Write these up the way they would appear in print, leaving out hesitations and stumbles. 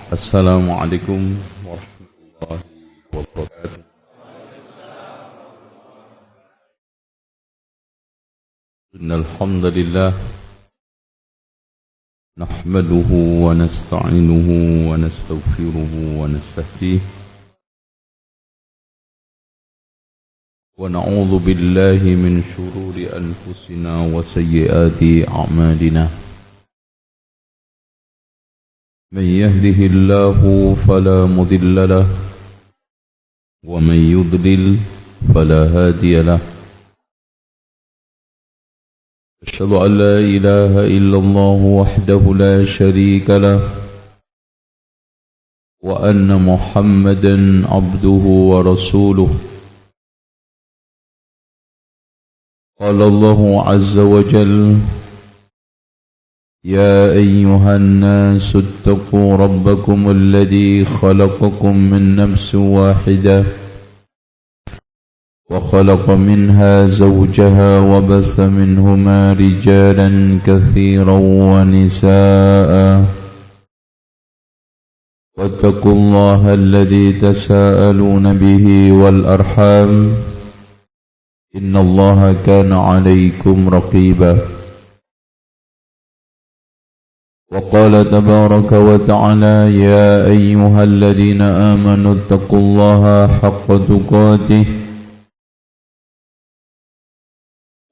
Assalamualaikum warahmatullahi wabarakatuh. Innal hamdalillah nahmaduhu wa nasta'inuhu wa nastaghfiruhu wa nastahdiih wa na'udzu billahi min shururi anfusina wa sayyiati a'malina. من يهده الله فلا مضل له ومن يضلل فلا هادي له أشهد أن لا إله إلا الله وحده لا شريك له وأن محمدا عبده ورسوله قال الله عز وجل يا أيها الناس اتقوا ربكم الذي خلقكم من نفس واحدة وخلق منها زوجها وبث منهما رجالا كثيرا ونساء واتقوا الله الذي تساءلون به والأرحام إن الله كان عليكم رقيبا وقال تبارك وتعالى يا أيها الذين آمنوا اتقوا الله حق تقاته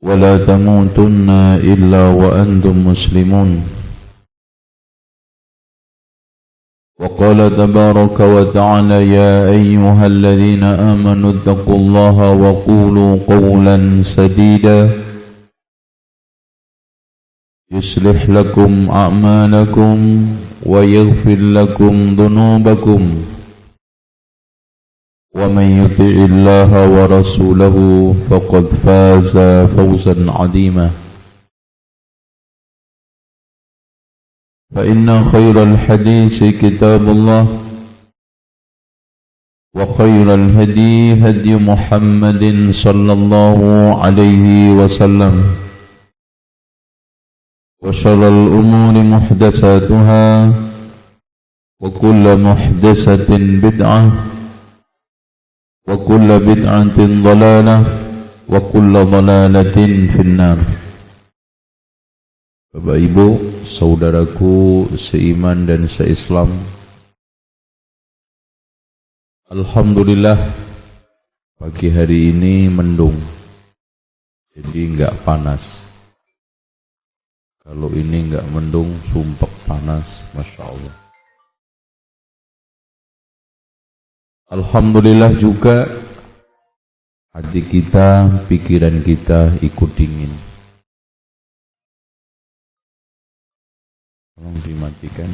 ولا تموتن إلا وأنتم مسلمون وقال تبارك وتعالى يا أيها الذين آمنوا اتقوا الله وقولوا قولا سديدا يصلح لكم أعمالكم ويغفر لكم ذنوبكم ومن يطع الله ورسوله فقد فاز فوزا عظيما فإن خير الحديث كتاب الله وخير الهدي هدي محمد صلى الله عليه وسلم وشر الأمور محدثاتها وكل محدثة بدعة وكل بدعة ضلالة وكل ضلالة في النار. Bapak Ibu, saudaraku seiman dan seislam, alhamdulillah pagi hari ini mendung, jadi enggak panas. Kalau ini enggak mendung, sumpek panas, Masya Allah. Alhamdulillah juga hati kita, pikiran kita ikut dingin. Tolong dimatikan.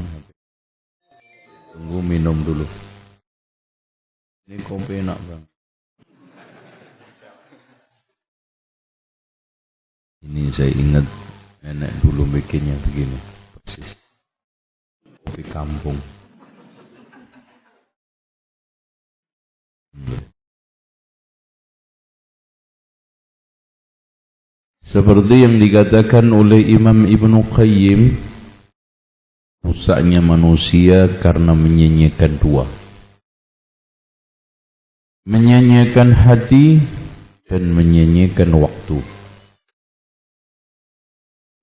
Tunggu minum dulu. Ini kopi enak bang. Ini saya ingat nenek dulu bikinnya begini, persis kopi kampung. Seperti yang dikatakan oleh Imam Ibnu Qayyim, rusaknya manusia karena menyanyiakan dua, menyanyiakan hati dan menyanyiakan waktu.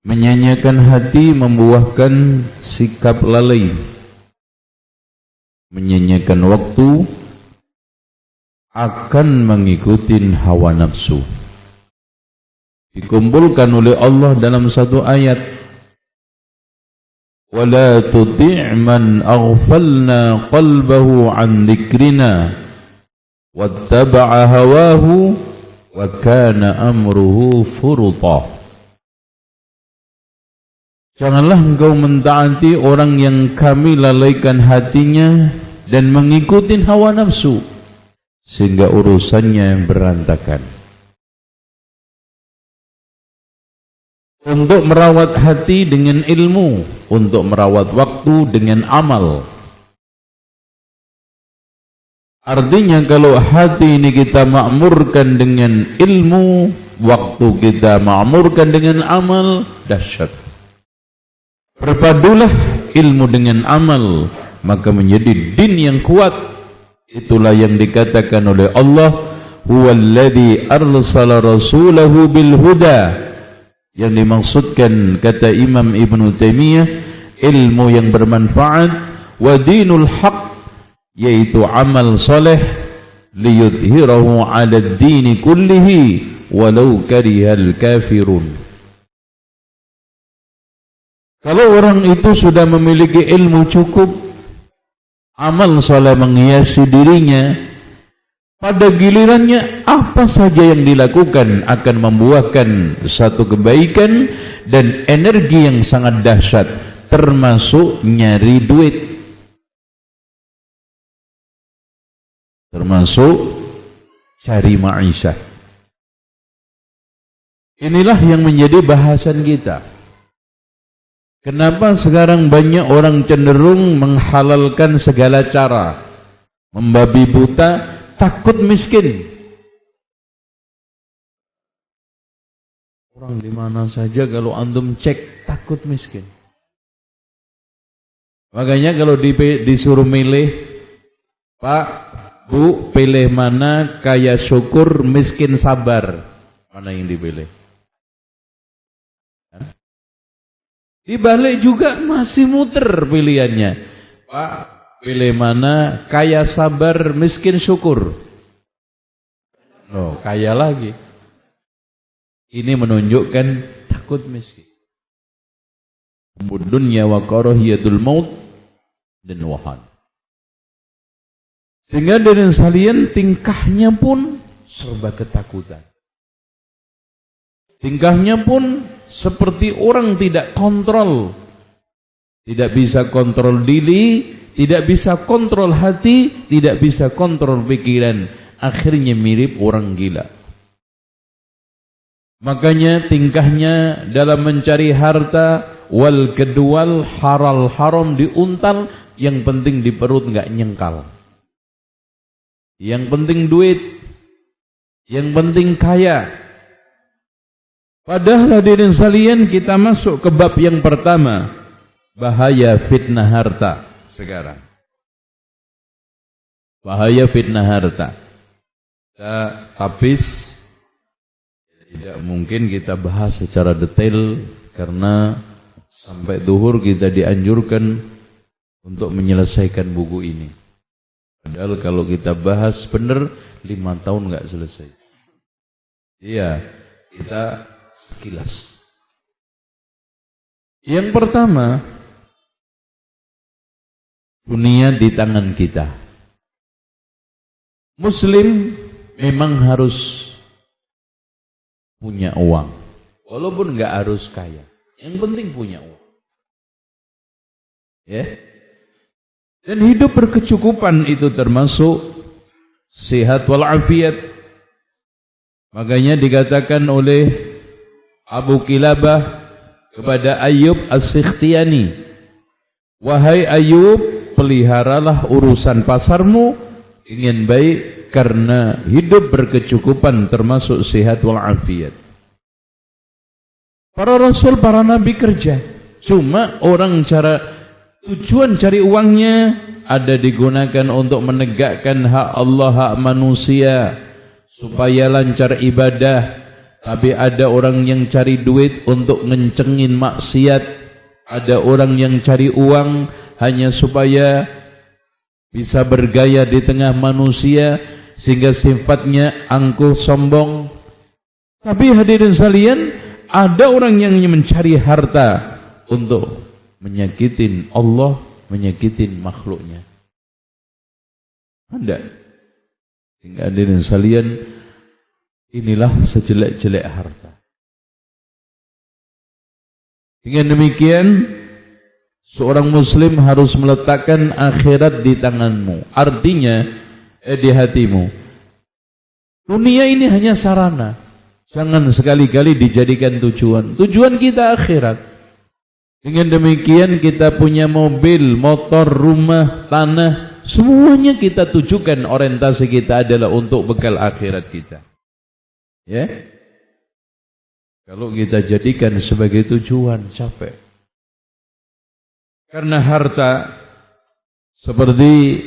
Menyanyiakan hati membuahkan sikap lalai. Menyanyiakan waktu akan mengikuti hawa nafsu. Dikumpulkan oleh Allah dalam satu ayat. وَلَا تُطِعْ مَنْ أَغْفَلْنَا قَلْبَهُ عَنْ ذِكْرِنَا وَاتَّبَعَ هَوَاهُ وَكَانَ أَمْرُهُ فُرُطًا. Janganlah engkau mentaati orang yang kami lalaikan hatinya dan mengikuti hawa nafsu, sehingga urusannya berantakan. Untuk merawat hati dengan ilmu, untuk merawat waktu dengan amal. Artinya kalau hati ini kita makmurkan dengan ilmu, waktu kita makmurkan dengan amal, dahsyat. Berpadulah ilmu dengan amal, maka menjadi din yang kuat. Itulah yang dikatakan oleh Allah, huwallazi arsala rasulahu bil huda. Yang dimaksudkan, kata Imam Ibn Taimiyah, ilmu yang bermanfaat, wa dinul haq, yaitu amal soleh, liyudhirahu ala ad-dini kullihi walau karihal kafirun. Kalau orang itu sudah memiliki ilmu cukup, amal soleh menghiasi dirinya, pada gilirannya apa saja yang dilakukan akan membuahkan satu kebaikan dan energi yang sangat dahsyat, termasuk nyari duit, termasuk cari ma'isyah. Inilah yang menjadi bahasan kita. Kenapa sekarang banyak orang cenderung menghalalkan segala cara, membabi buta, takut miskin. Orang di mana saja kalau antum cek takut miskin. Makanya kalau disuruh milih, Pak, Bu, pilih mana, kaya syukur, miskin sabar, mana yang dipilih? Dibalik juga masih muter pilihannya. Pak, pilih mana, kaya sabar, miskin syukur? Oh, kaya lagi. Ini menunjukkan takut miskin. Dunya wa karahiyatul maut dan wahan. Sehingga dari sekalian tingkahnya pun serba ketakutan. Tingkahnya pun seperti orang tidak kontrol. Tidak bisa kontrol diri, tidak bisa kontrol hati, tidak bisa kontrol pikiran. Akhirnya mirip orang gila. Makanya tingkahnya dalam mencari harta, wal kedwal, halal haram diuntal, yang penting di perut enggak nyengkal. Yang penting duit, yang penting kaya. Padahal hadirin sekalian, kita masuk ke bab yang pertama, bahaya fitnah harta sekarang. Bahaya fitnah harta. Kita habis, tidak mungkin kita bahas secara detail karena sampai duhur kita dianjurkan untuk menyelesaikan buku ini. Padahal kalau kita bahas benar 5 tahun enggak selesai. Iya, kita sekilas. Yang pertama, dunia di tangan kita. Muslim memang harus punya uang, walaupun enggak harus kaya. Yang penting punya uang. Ya. Dan hidup berkecukupan itu termasuk sehat walafiat. Makanya dikatakan oleh Abu Kilabah kepada Ayyub As-Sikhtiyani, wahai Ayyub, peliharalah urusan pasarmu ingin baik, karena hidup berkecukupan termasuk sehat walafiat. Para rasul, para nabi kerja, cuma orang tujuan cari uangnya ada digunakan untuk menegakkan hak Allah, hak manusia, supaya lancar ibadah. Tapi ada orang yang cari duit untuk ngencengin maksiat. Ada orang yang cari uang hanya supaya bisa bergaya di tengah manusia, sehingga sifatnya angkuh sombong. Tapi hadirin sekalian, ada orang yang mencari harta untuk menyakitin Allah, menyakitin makhluknya. Ada. Sehingga hadirin sekalian, inilah sejelek-jelek harta. Dengan demikian, seorang muslim harus meletakkan akhirat di tanganmu. Artinya, di hatimu. Dunia ini hanya sarana. Jangan sekali-kali dijadikan tujuan. Tujuan kita akhirat. Dengan demikian kita punya mobil, motor, rumah, tanah, semuanya kita tujukan, orientasi kita adalah untuk bekal akhirat kita. Ya. Kalau kita jadikan sebagai tujuan, capek. Karena harta Seperti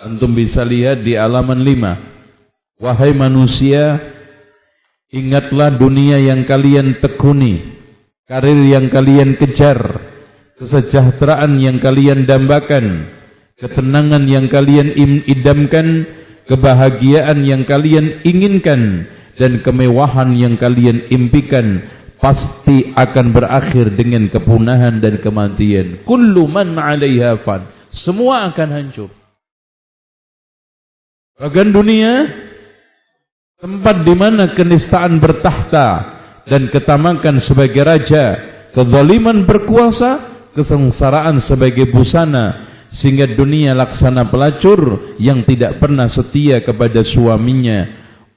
antum bisa lihat di halaman 5. Wahai manusia, ingatlah dunia yang kalian tekuni, karir yang kalian kejar, kesejahteraan yang kalian dambakan, ketenangan yang kalian idamkan, kebahagiaan yang kalian inginkan, dan kemewahan yang kalian impikan pasti akan berakhir dengan kepunahan dan kematian. Kullu man 'alaiha fan. Semua akan hancur. Bahkan dunia, tempat di mana kenistaan bertahta dan ketamakan sebagai raja, kezaliman berkuasa, kesengsaraan sebagai busana, sehingga dunia laksana pelacur yang tidak pernah setia kepada suaminya.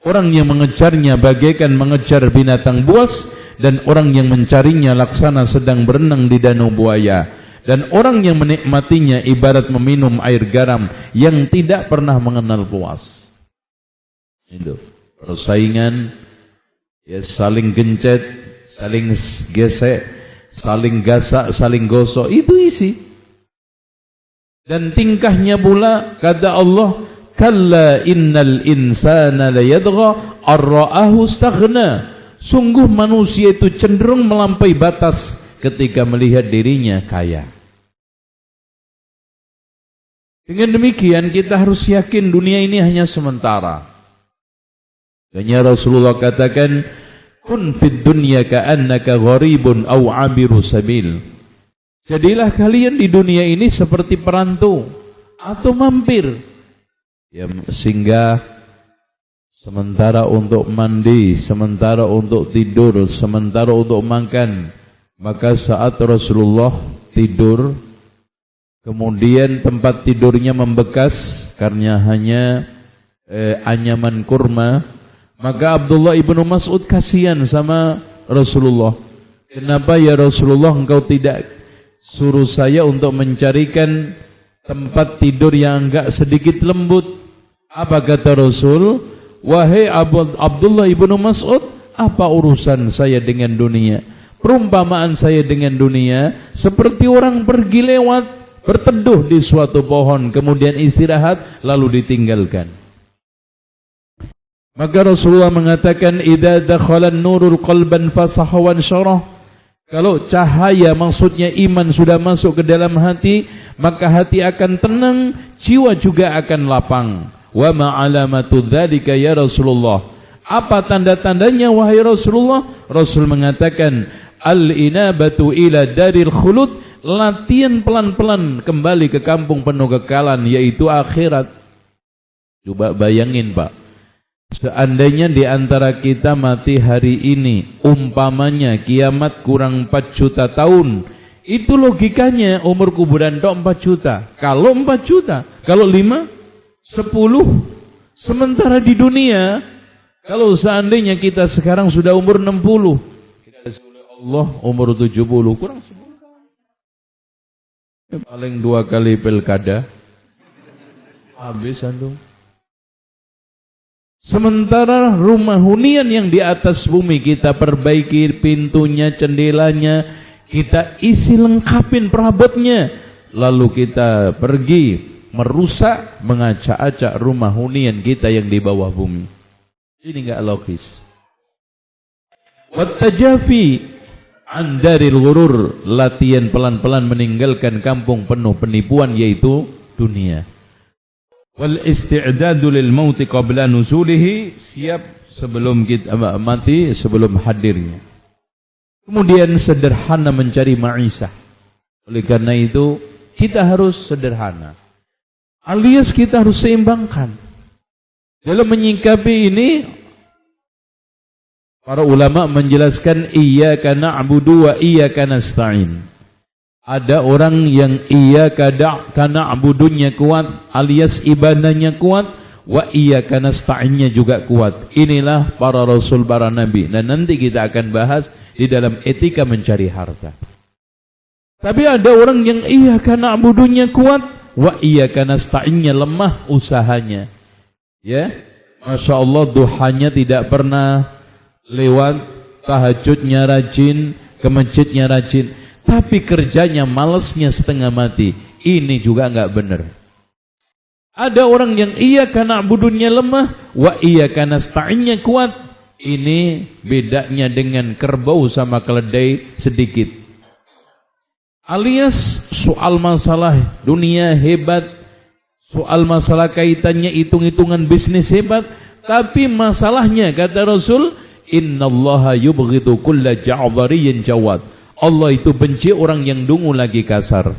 Orang yang mengejarnya bagaikan mengejar binatang buas, dan orang yang mencarinya laksana sedang berenang di danau buaya. Dan orang yang menikmatinya ibarat meminum air garam yang tidak pernah mengenal puas. Itu persaingan, ya, saling gencet, saling gesek, saling gasak, saling gosok, itu isi. Dan tingkahnya pula, kata Allah, kalla innal insana layadgha ar-ra'ahu istaghna. Sungguh manusia itu cenderung melampaui batas ketika melihat dirinya kaya. Dengan demikian kita harus yakin dunia ini hanya sementara. Makanya Rasulullah katakan, kun fid dunya ka'annaka gharibun aw 'abiru sabil. Jadilah kalian di dunia ini seperti perantau atau mampir. Ya, sehingga sementara untuk mandi, sementara untuk tidur, sementara untuk makan. Maka saat Rasulullah tidur, kemudian tempat tidurnya membekas karena hanya anyaman kurma, maka Abdullah ibnu Mas'ud kasihan sama Rasulullah. Kenapa ya Rasulullah engkau tidak suruh saya untuk mencarikan tempat tidur yang enggak sedikit lembut? Apa kata Rasul? Wahai Abdullah ibnu Mas'ud, apa urusan saya dengan dunia? Perumpamaan saya dengan dunia seperti orang pergi lewat, berteduh di suatu pohon, kemudian istirahat, lalu ditinggalkan. Maka Rasulullah mengatakan, idza dakhala an-nurul qalban fasahawan syarah. Kalau cahaya, maksudnya iman, sudah masuk ke dalam hati, maka hati akan tenang, jiwa juga akan lapang. Wa ma alamatu dzalika ya Rasulullah? Apa tanda-tandanya wahai Rasulullah? Rasul mengatakan, al-inabatu ila daril khulud, latihan pelan-pelan kembali ke kampung penuh kekalan, yaitu akhirat. Coba bayangin Pak, seandainya di antara kita mati hari ini, umpamanya kiamat kurang 4 juta tahun, itu logikanya umur kuburan tok 4 juta. Kalau 4 juta, kalau 5, 10. Sementara di dunia, kalau seandainya kita sekarang sudah umur 60, Allah umur 70, kurang 10 tahun. Paling 2 kali pilkada, habis antum. Sementara rumah hunian yang di atas bumi kita perbaiki pintunya, jendelanya, kita isi lengkapin perabotnya, lalu kita pergi merusak, mengacak-acak rumah hunian kita yang di bawah bumi. Ini enggak logis. Wattajafi an daril ghurur, latihan pelan-pelan meninggalkan kampung penuh penipuan, yaitu dunia. Wal isti'dadu lil mauti qabla nuzulihi, siap sebelum kita mati, sebelum hadirnya. Kemudian sederhana mencari ma'isah. Oleh karena itu kita harus sederhana, alias kita harus seimbangkan. Dalam menyikapi ini, para ulama menjelaskan iyyaka na'budu wa iyyaka nasta'in. Ada orang yang iyyaka na'budunya kuat, alias ibadahnya kuat, wa iyyaka nasta'innya juga kuat. Inilah para rasul, para nabi, dan nanti kita akan bahas di dalam etika mencari harta. Tapi ada orang yang iyyaka na'budunya kuat, wa iyyaka nasta'innya lemah usahanya. Ya, Masya Allah, duhanya tidak pernah lewat, tahajudnya rajin, ke masjidnya rajin, tapi kerjanya malesnya setengah mati. Ini juga enggak benar. Ada orang yang iyyaka na'budunya lemah, wa iyyaka nasta'innya kuat. Ini bedanya dengan kerbau sama keledai sedikit. Alias soal masalah dunia hebat, soal masalah kaitannya hitung-hitungan bisnis hebat, tapi masalahnya kata Rasul, innallaha yubghidu kulla ja'dhariyyin jawad. Allah itu benci orang yang dungu lagi kasar.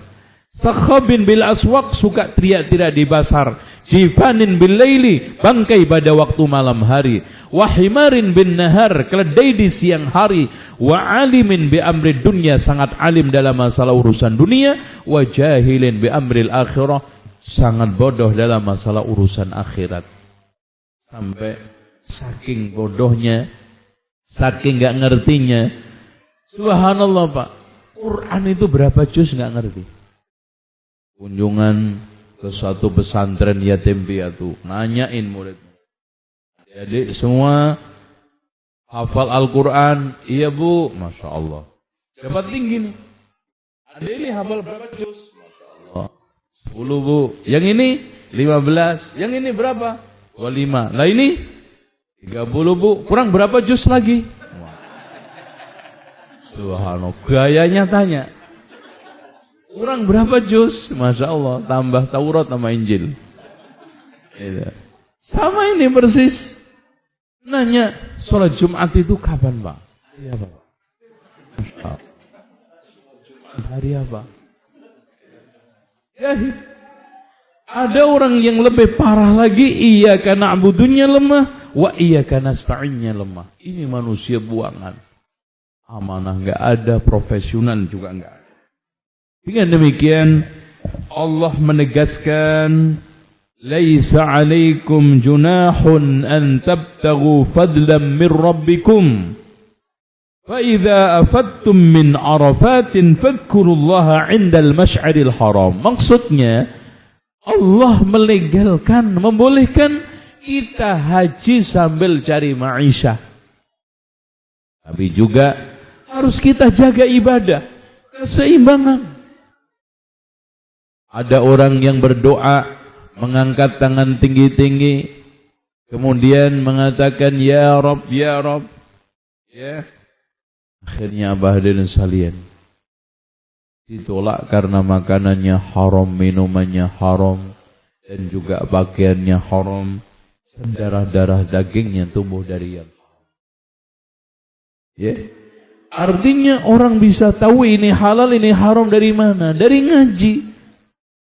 Sakhabin bil aswaq, suka teriak-teriak di pasar. Jifanin bil laili, bangkai pada waktu malam hari. Wahimarin bin nahar, keledai di siang hari. Wa alimin bi amri dunya, sangat alim dalam masalah urusan dunia. Wa jahilin bi amril akhirah, sangat bodoh dalam masalah urusan akhirat. Sampai saking bodohnya, saking gak ngertinya. Subhanallah Pak, Quran itu berapa juz gak ngerti. Kunjungan ke suatu pesantren yatim piatu, nanyain murid. Adik semua hafal Al-Quran? Iya Bu, Masya Allah. Dapat tinggi nih. Adik ini hafal berapa juz? Masya Allah. 10 Bu. Yang ini 15. Yang ini berapa? 25. Nah ini 30 Bu. Kurang berapa juz lagi? Subhanallah. Gayanya tanya. Kurang berapa juz? Masya Allah. Tambah Taurat sama Injil. Sama ini persis. Nanya, sholat Jumat itu kapan Pak? Hari apa Pak? Hari apa? Jahil. Ada orang yang lebih parah lagi, iyyaka na'budunya lemah, wa iyyaka nasta'innya lemah. Ini manusia buangan. Amanah enggak ada, profesional juga enggak ada. Dengan demikian Allah menegaskan, laisa 'alaikum junahun an tabtaghu fadlan min rabbikum fa idza afadtum min arafatin fadhkurullaha 'indal masy'aril haram. Maksudnya Allah melegalkan, membolehkan kita haji sambil cari ma'isyah. Tapi juga harus kita jaga ibadah, keseimbangan. Ada orang yang berdoa, mengangkat tangan tinggi-tinggi, kemudian mengatakan, Ya Rabb, Ya Rabb. Ya. Akhirnya Abah hadirin sekalian, ditolak karena makanannya haram, minumannya haram, dan juga pakaiannya haram, darah-darah dagingnya tumbuh dari yang haram. Ya. Artinya orang bisa tahu ini halal, ini haram dari mana? Dari ngaji.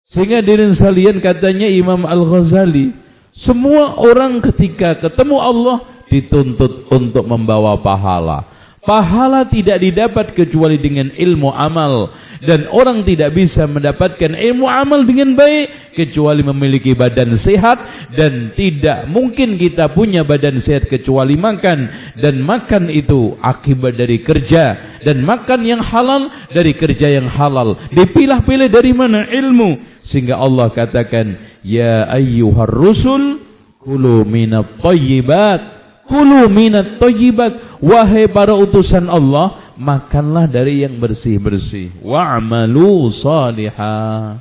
Sehingga hadirin sekalian, katanya Imam Al-Ghazali, semua orang ketika ketemu Allah dituntut untuk membawa pahala. Pahala tidak didapat kecuali dengan ilmu amal. Dan orang tidak bisa mendapatkan ilmu amal dengan baik kecuali memiliki badan sehat. Dan tidak mungkin kita punya badan sehat kecuali makan. Dan makan itu akibat dari kerja. Dan makan yang halal dari kerja yang halal. Dipilah-pilih dari mana? Ilmu. Sehingga Allah katakan, Ya ayyuhar rusul, kulu minat thayyibat. Kulu minat thayyibat. Wahai para utusan Allah, makanlah dari yang bersih-bersih. Wa'amalu salihah.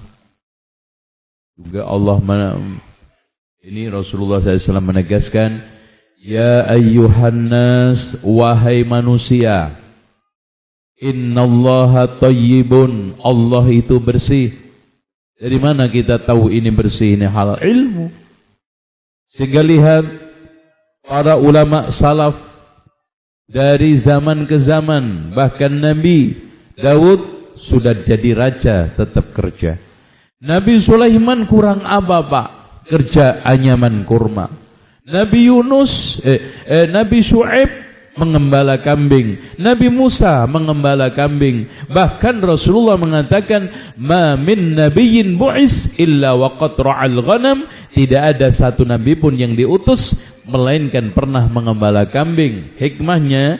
Juga Allah ini Rasulullah SAW menegaskan, Ya ayyuhan nas, wahai manusia, innallaha thayyibun. Allah itu bersih. Dari mana kita tahu ini bersih, ini halal? Ilmu. Sehingga lihat para ulama salaf dari zaman ke zaman, bahkan Nabi Daud sudah jadi raja tetap kerja. Nabi Sulaiman kurang apa Pak? Kerja anyaman kurma. Nabi Yunus, Nabi Syuaib mengembala kambing. Nabi Musa mengembala kambing. Bahkan Rasulullah mengatakan, Ma min nabiyyin bu'is illa waqad ra'al ghanam. Tidak ada satu nabi pun yang diutus melainkan pernah mengembala kambing. Hikmahnya,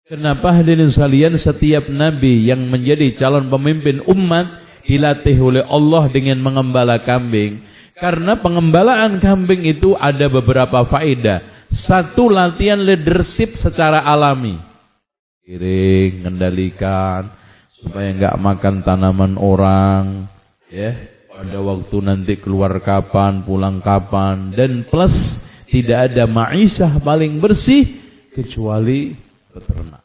kenapa hadirin sekalian setiap nabi yang menjadi calon pemimpin umat dilatih oleh Allah dengan mengembala kambing? Karena pengembalaan kambing itu ada beberapa faedah. Satu, latihan leadership secara alami. Kiring, mengendalikan supaya enggak makan tanaman orang. Ya, pada waktu nanti keluar kapan, pulang kapan, dan plus tidak ada ma'isyah paling bersih kecuali peternak.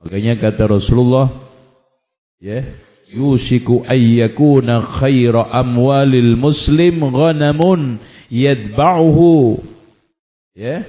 Makanya kata Rasulullah, ya, yushiku ayyakuna khaira amwalil muslim ghanamun yadba'uhu, ya,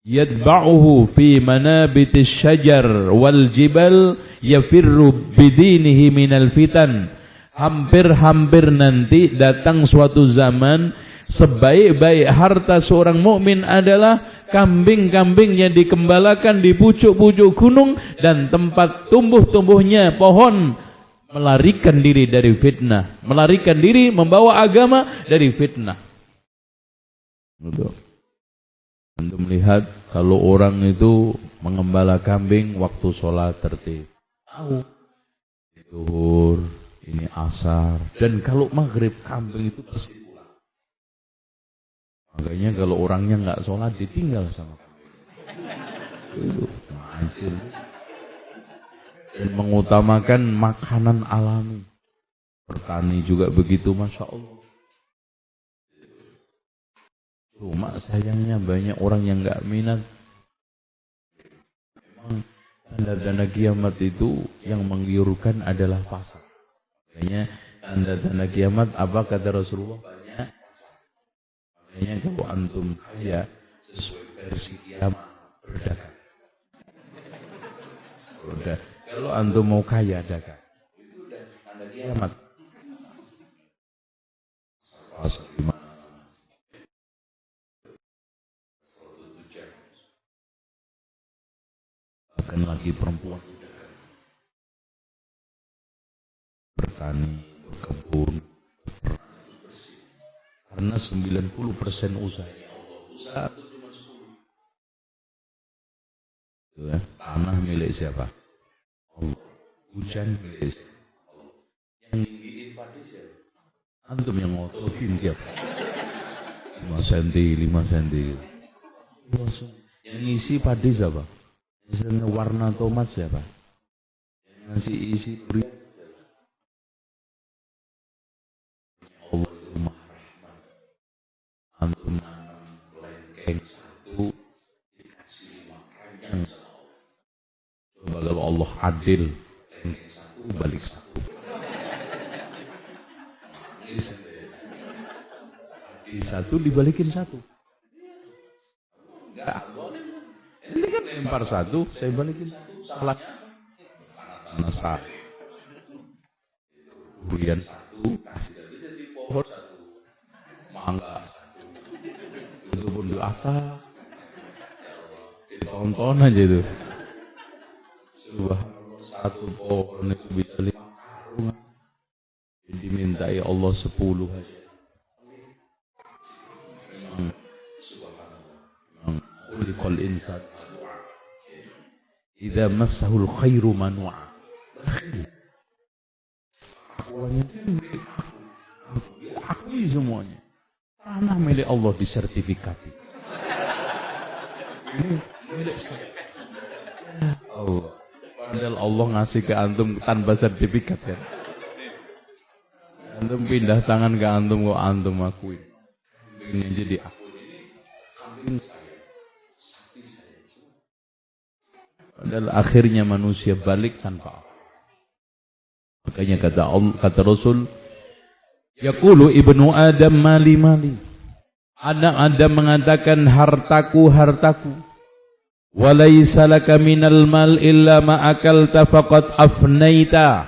yadba'uhu fi manabitis syajar wal jibal yafirru bidinihi minal fitan. Hampir-hampir nanti datang suatu zaman sebaik-baik harta seorang mukmin adalah kambing-kambing yang dikembalakan di pucuk-pucuk gunung dan tempat tumbuh-tumbuhnya pohon, melarikan diri dari fitnah, melarikan diri membawa agama dari fitnah. Untuk melihat kalau orang itu mengembala kambing waktu sholat tertib, tahu zuhur, ini asar, dan kalau maghrib kambing itu pasti pulang. Makanya kalau orangnya nggak sholat ditinggal sama kambing. Itu hasil. Dan mengutamakan makanan alami. Bertani juga begitu, masya Allah. Cuma sayangnya banyak orang yang nggak minat. Memang tanda-tanda kiamat itu yang menggiurkan adalah pasar. Makanya tanda-tanda kiamat apa kata Rasulullah? Banyak. Makanya kalau antum kaya sesuai versi kiamat berdagang. Kalau antum mau kaya dagang. Itu udah tanda kiamat. Pasar di mana? Bahkan lagi perempuan bertani, berkebun, bersih. Karena 90% usahanya Allah. Usaha itu cuma 10. Ya, tanah milik siapa? Allah. Hujan milik siapa? Allah. Yang ninggiin padi siapa? Antum yang ngototin tiap 5 cm. Yang ngisi padi siapa? Yang warna tomat siapa? Yang ngasih isi durian. Allah itu Maha Rahman. Antum nanam kelengkeng satu dikasih makannya sama Allah. Coba kalau Allah adil, kelengkeng satu balik satu. Di satu dibalikin satu. Enggak. Ini kan lempar satu, saya balikin satu. Salahnya tanah sari. Durian satu, kasih tadi jadi pohon satu. Mangga satu. Itu pun di atas. Ditonton aja itu. Subhanallah, satu pohon itu bisa 5 karung. Dimintai Allah 10 aja. Subhanallah. Khuliqal insan idza massahul khairu manu'a. Akui semuanya. Tanah milik Allah disertifikati. Ini milik saya. Allah. Padahal Allah ngasih ke antum tanpa sertifikat ya. Antum pindah tangan ke antum kok antum akui. Ini jadi aku ini kambing saya. Padahal akhirnya manusia balik tanpa apa. Makanya kata Rasul, yaqulu ibnu Adam mali mali. Anak Adam mengatakan hartaku hartaku. Walaysa laka minal mal illa ma akalta faqad afnaita.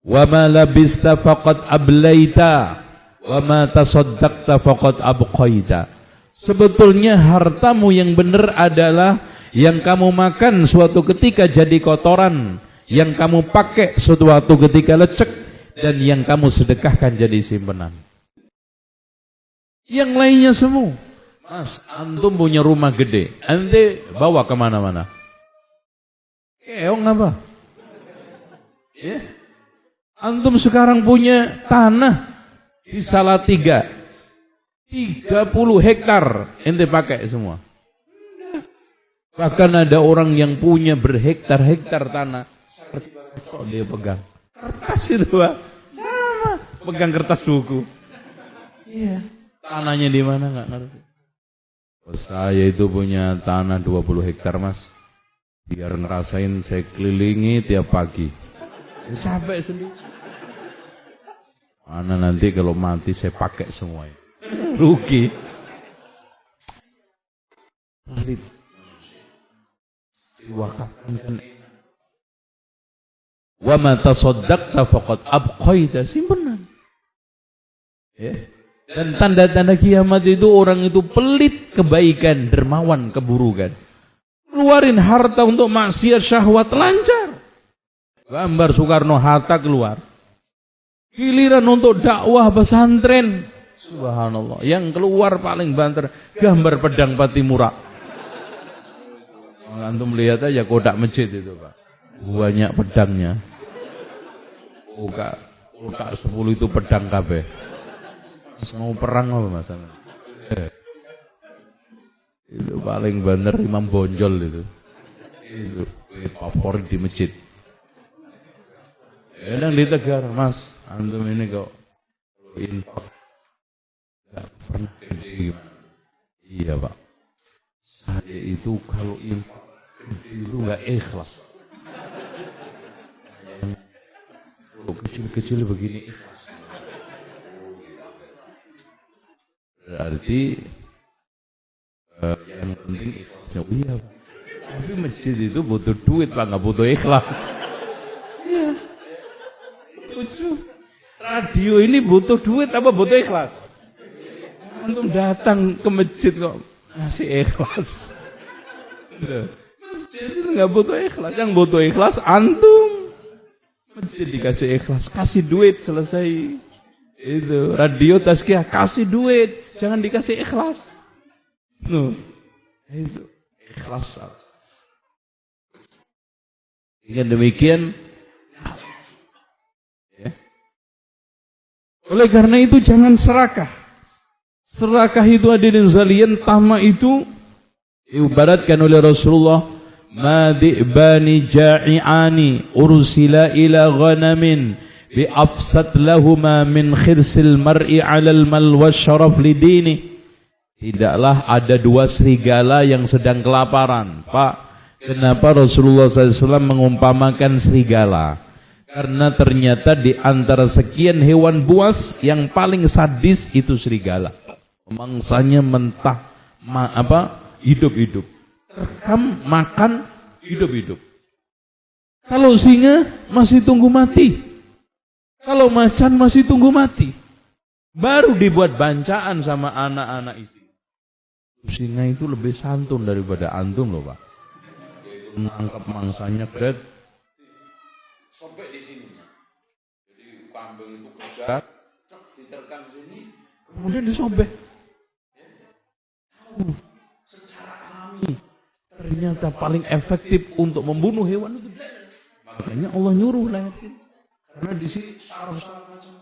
Wa ma labista faqad ablaita. Wa ma tasaddaqta faqad abqaita. Sebetulnya hartamu yang benar adalah yang kamu makan suatu ketika jadi kotoran, yang kamu pakai suatu ketika lecek, dan yang kamu sedekahkan jadi simpenan. Yang lainnya semua, Mas, antum punya rumah gede, ente bawa kemana-mana. Keong apa? Ya? Antum sekarang punya tanah di Salatiga, 30 hektar, ente pakai semua. Bahkan ada orang yang punya berhektar-hektar tanah, seperti dia pegang. Kertas itu Pak. Sama. Pegang kertas buku. Iya. Tanahnya di mana nggak ngerti. Saya itu punya tanah 20 hektar Mas. Biar ngerasain saya kelilingi tiap pagi. Capek sendiri. Mana nanti kalau mati saya pakai semuanya. Rugi. Pelit. Diwakafkan kan. Wa ma tasaddaqta faqad abqaita, simpenan. Ya. Dan tanda-tanda kiamat itu orang itu pelit kebaikan, dermawan keburukan. Keluarin harta untuk maksiat syahwat lancar. Gambar Soekarno harta keluar. Giliran untuk dakwah pesantren, subhanallah, yang keluar paling banter gambar pedang Patimura. Antum lihat aja kodak masjid itu Pak. Banyak pedangnya. Kodak 10 itu pedang kabeh. Mau perang apa masalah? Itu paling bener Imam Bonjol itu. Itu favorit di masjid. Kadang ditegar, Mas, antum ini kok infak nggak pernah gede gimana? Iya Pak. Saya itu kalau infak gede itu nggak ikhlas. Kalau kecil-kecil begini ikhlas. Berarti yang penting ikhlasnya. Iya Pak. Tapi masjid itu butuh duit Pak, nggak butuh ikhlas. Iya. Radio ini butuh duit apa butuh ikhlas? Antum datang ke masjid kok masih ikhlas. Masjid itu nggak butuh ikhlas. Yang butuh ikhlas antum. Masjid dikasih ikhlas, kasih duit selesai. Itu radio tazkiyah kasih duit, jangan dikasih ikhlas. Itu ikhlas. Dengan demikian, ya. Oleh karena itu jangan serakah. Serakah itu hadirin sekalian, tama itu diibaratkan oleh Rasulullah, madi'bani ja'i'ani ursila ila ghanamin bi'afsad lahuma min khirsil mar'i 'alal mal wasyaraf lidini. Tidaklah ada dua serigala yang sedang kelaparan. Pak, kenapa Rasulullah SAW mengumpamakan serigala? Karena ternyata di antara sekian hewan buas yang paling sadis itu serigala. Mangsanya mentah, hidup-hidup. Rekam, makan, hidup-hidup. Kalau singa masih tunggu mati. Kalau macan masih tunggu mati. Baru dibuat bancaan sama anak-anak itu. Singa itu lebih santun daripada antum loh Pak. Menangkap mangsanya kret. Sobek di sininya. Jadi kambing itu kejar, diterkam sini, kemudian disobek. Secara alami ternyata paling efektif untuk membunuh hewan itu. Makanya Allah nyuruh layatin. Karena di sini saraf-saraf macam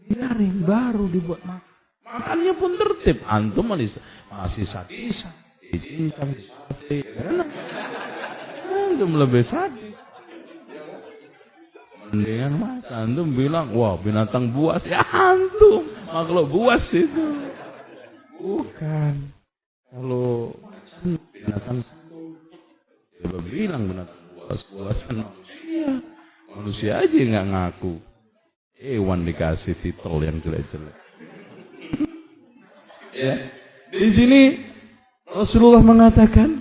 biarin baru dibuat makan. Makannya pun tertib. Antum masih sadis, dicincang, disate. Antum lebih sadis. Mendingan makan. Antum bilang, wah binatang buas. Ya antum makhluk buas itu. Bukan. Kalau binatang coba bilang binatang buas-buasan manusia. Manusia aja nggak ngaku. Hewan dikasih titel yang jelek-jelek. Ya. Di sini Rasulullah mengatakan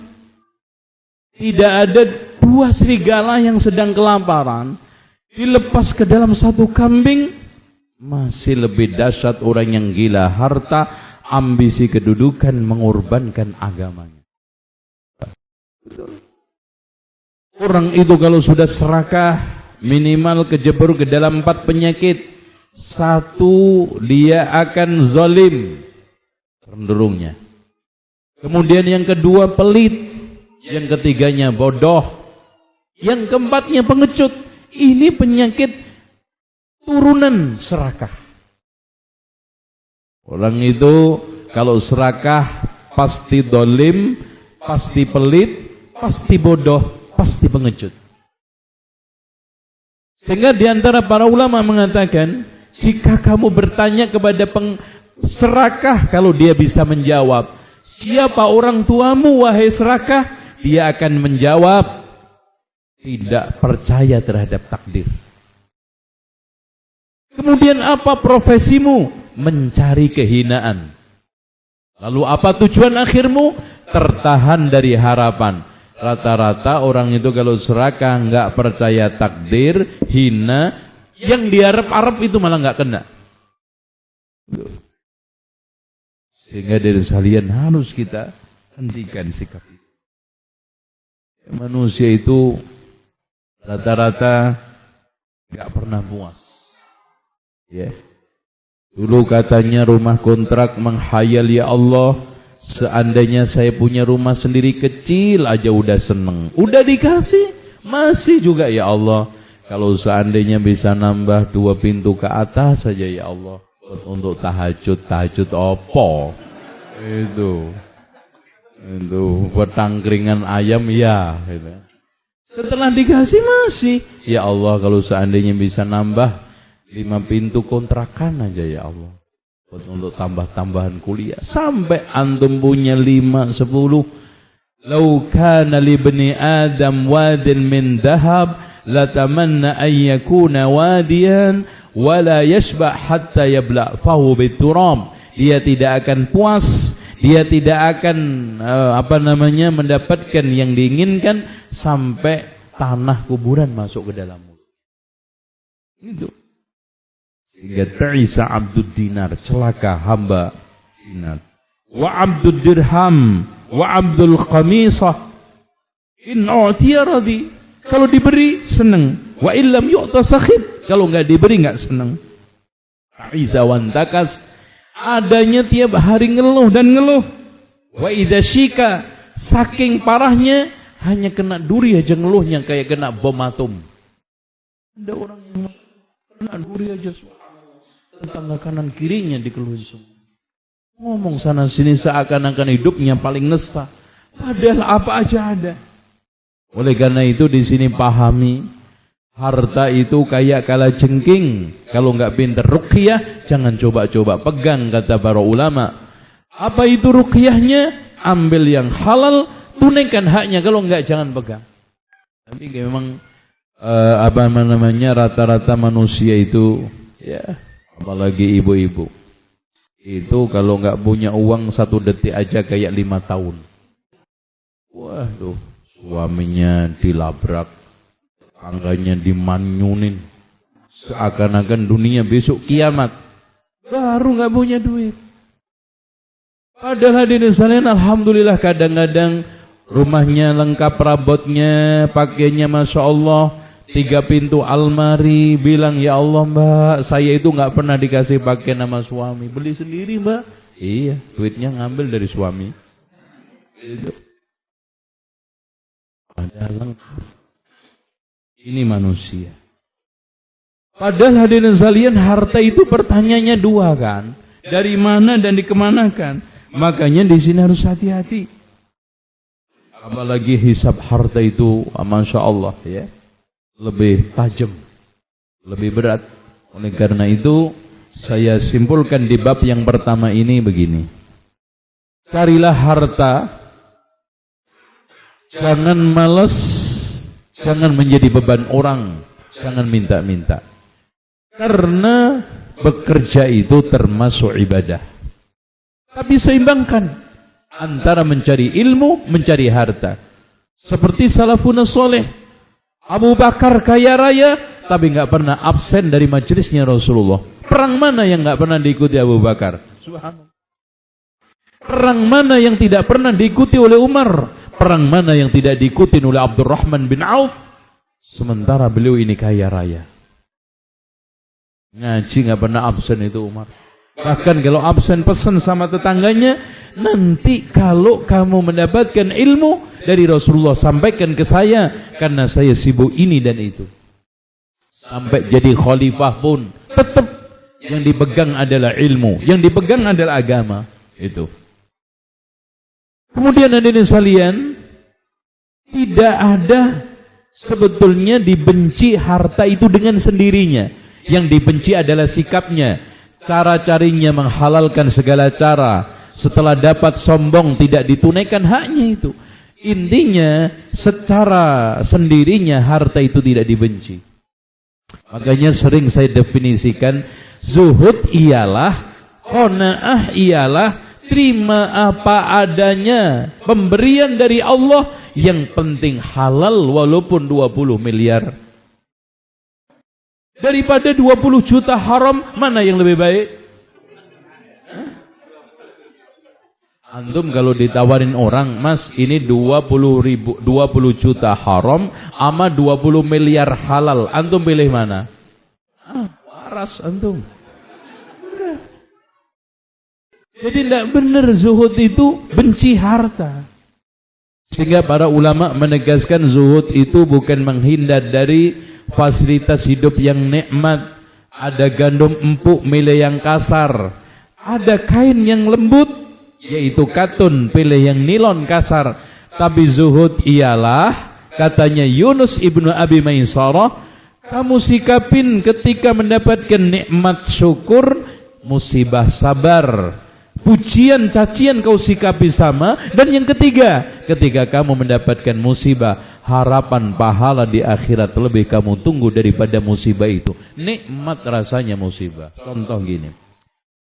tidak ada dua serigala yang sedang kelaparan dilepas ke dalam satu kambing masih lebih dahsyat orang yang gila harta, ambisi kedudukan, mengorbankan agamanya. Orang itu kalau sudah serakah minimal kejebur ke dalam 4 penyakit. 1, dia akan zalim cenderungnya. Kemudian yang kedua pelit, yang ketiganya bodoh, yang keempatnya pengecut. Ini penyakit turunan serakah. Orang itu kalau serakah pasti zalim, pasti pelit, pasti bodoh, pasti pengecut. Sehingga diantara para ulama mengatakan, jika kamu bertanya kepada serakah, kalau dia bisa menjawab, siapa orang tuamu wahai serakah, dia akan menjawab, tidak percaya terhadap takdir. Kemudian apa profesimu? Mencari kehinaan. Lalu apa tujuan akhirmu? Tertahan dari harapan. Rata-rata orang itu kalau serakah, enggak percaya takdir, hina, yang diharap-harap itu malah enggak kena. Sehingga dari sekalian harus kita hentikan sikap itu. Manusia itu rata-rata enggak pernah puas. Ya. Dulu katanya rumah kontrak menghayal, ya Allah, seandainya saya punya rumah sendiri kecil aja udah seneng. Udah dikasih, masih juga ya Allah. Kalau seandainya bisa nambah 2 pintu ke atas saja ya Allah. Untuk tahajud opo. Itu buat tangkringan ayam ya. Gitu. Setelah dikasih masih, ya Allah kalau seandainya bisa nambah 5 pintu kontrakan aja ya Allah. Untuk tambah-tambahan kuliah. Sampai antum punya 5, 10. Lau kana li bani Adam wadin min dahab, latamanna an yakuna wadiyan, wala yashba hatta yabla fahu biturab. Dia tidak akan puas, dia tidak akan mendapatkan yang diinginkan sampai tanah kuburan masuk ke dalam mulut. Itu. Sehingga ta'isa abdud dinar, celaka hamba dinar. Wa abdud dirham, wa abdul khamisah. In u'tiya radhi. Kalau diberi senang, wa illam yu'ta sakhit. Kalau enggak diberi enggak senang. Ta'isa wantakas, adanya tiap hari ngeluh dan ngeluh. Wa idza syika, saking parahnya hanya kena duri aja ngeluhnya kayak kena bom atom. Ada orang yang kena duri aja tetangga kanan kirinya dikeluhin semua. Ngomong sana sini seakan-akan hidupnya paling nesta. Padahal apa aja ada. Oleh karena itu di sini pahami, harta itu kayak kalajengking. Kalau enggak pintar ruqyah, jangan coba-coba pegang, kata para ulama. Apa itu ruqyahnya? Ambil yang halal, tunaikan haknya. Kalau enggak jangan pegang. Tapi memang rata-rata manusia itu ya, apalagi ibu-ibu, itu kalau nggak punya uang 1 detik aja kayak 5 tahun. Waduh, suaminya dilabrak, tetangganya dimanyunin, seakan-akan dunia besok kiamat. Baru nggak punya duit. Padahal hadirin sekalian, alhamdulillah kadang-kadang rumahnya lengkap perabotnya, pakainya masya Allah. 3 pintu almari, bilang ya Allah mbak, saya itu nggak pernah dikasih pakai nama suami, beli sendiri mbak. Iya, duitnya ngambil dari suami. Itu. Padahal lengkap. Ini manusia. Padahal hadirin sekalian, harta itu pertanyaannya 2 kan, dari mana dan dikemanakan. Makanya di sini harus hati-hati. Apalagi hisab harta itu, masya Allah ya. Lebih tajam, lebih berat. Oleh karena itu saya simpulkan di bab yang pertama ini begini. Carilah harta, jangan malas, jangan menjadi beban orang, jangan minta-minta. Karena bekerja itu termasuk ibadah. Tapi seimbangkan antara mencari ilmu, mencari harta. Seperti salafun saleh, Abu Bakar kaya raya, tapi enggak pernah absen dari majelisnya Rasulullah. Perang mana yang enggak pernah diikuti Abu Bakar? Subhanallah. Perang mana yang tidak pernah diikuti oleh Umar? Perang mana yang tidak diikuti oleh Abdurrahman bin Auf? Sementara beliau ini kaya raya. Ngaji enggak pernah absen itu Umar. Bahkan kalau absen pesan sama tetangganya, nanti kalau kamu mendapatkan ilmu dari Rasulullah, sampaikan ke saya, karena saya sibuk ini dan itu. Sampai jadi khalifah pun tetap yang dipegang adalah ilmu, yang dipegang adalah agama. Itu. Kemudian hadirin sekalian, tidak ada Sebetulnya dibenci harta itu dengan sendirinya. Yang dibenci adalah sikapnya. Cara-carinya menghalalkan segala cara. Setelah dapat sombong tidak ditunaikan haknya itu. Intinya secara sendirinya harta itu tidak dibenci. Makanya sering saya definisikan zuhud ialah, qanaah ialah terima apa adanya, pemberian dari Allah, yang penting halal walaupun 20 miliar. Daripada 20 juta haram, mana yang lebih baik? Antum kalau ditawarin orang, Mas, ini 20 juta haram sama 20 miliar halal, antum pilih mana? Waras antum. Jadi tidak benar zuhud itu benci harta. Sehingga para ulama menegaskan zuhud itu bukan menghindar dari fasilitas hidup yang nikmat. Ada gandum empuk milih yang kasar. Ada kain yang lembut, yaitu katun, pilih yang nilon kasar. Tapi zuhud ialah, katanya Yunus ibnu Abi Maisarah, kamu sikapin ketika mendapatkan nikmat syukur, musibah sabar. Pujian, cacian kau sikapi sama. Dan yang ketiga, ketika kamu mendapatkan musibah, harapan pahala di akhirat lebih kamu tunggu daripada musibah itu. Nikmat rasanya musibah. Contoh gini,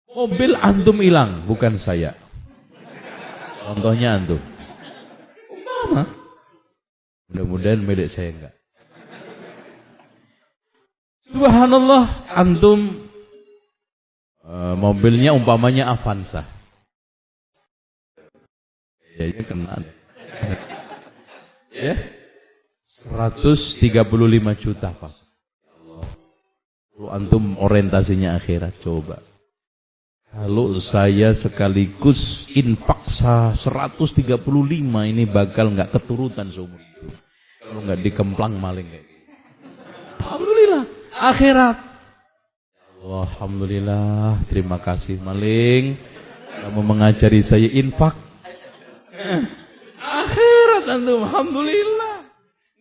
mobil antum hilang, bukan saya. Contohnya antum. Umpama, mudah-mudahan milik saya enggak. Subhanallah, antum mobilnya umpamanya Avanza. Ya, kena. Ya. 135 juta, Pak. Kalau antum orientasinya akhirat, coba. Kalau saya sekaligus infak 135, ini bakal enggak keturutan seumur hidup. Kalau enggak dikemplang maling kayak gitu. Alhamdulillah, akhirat. Alhamdulillah, terima kasih maling, kamu mengajari saya infak. Akhirat antum, alhamdulillah,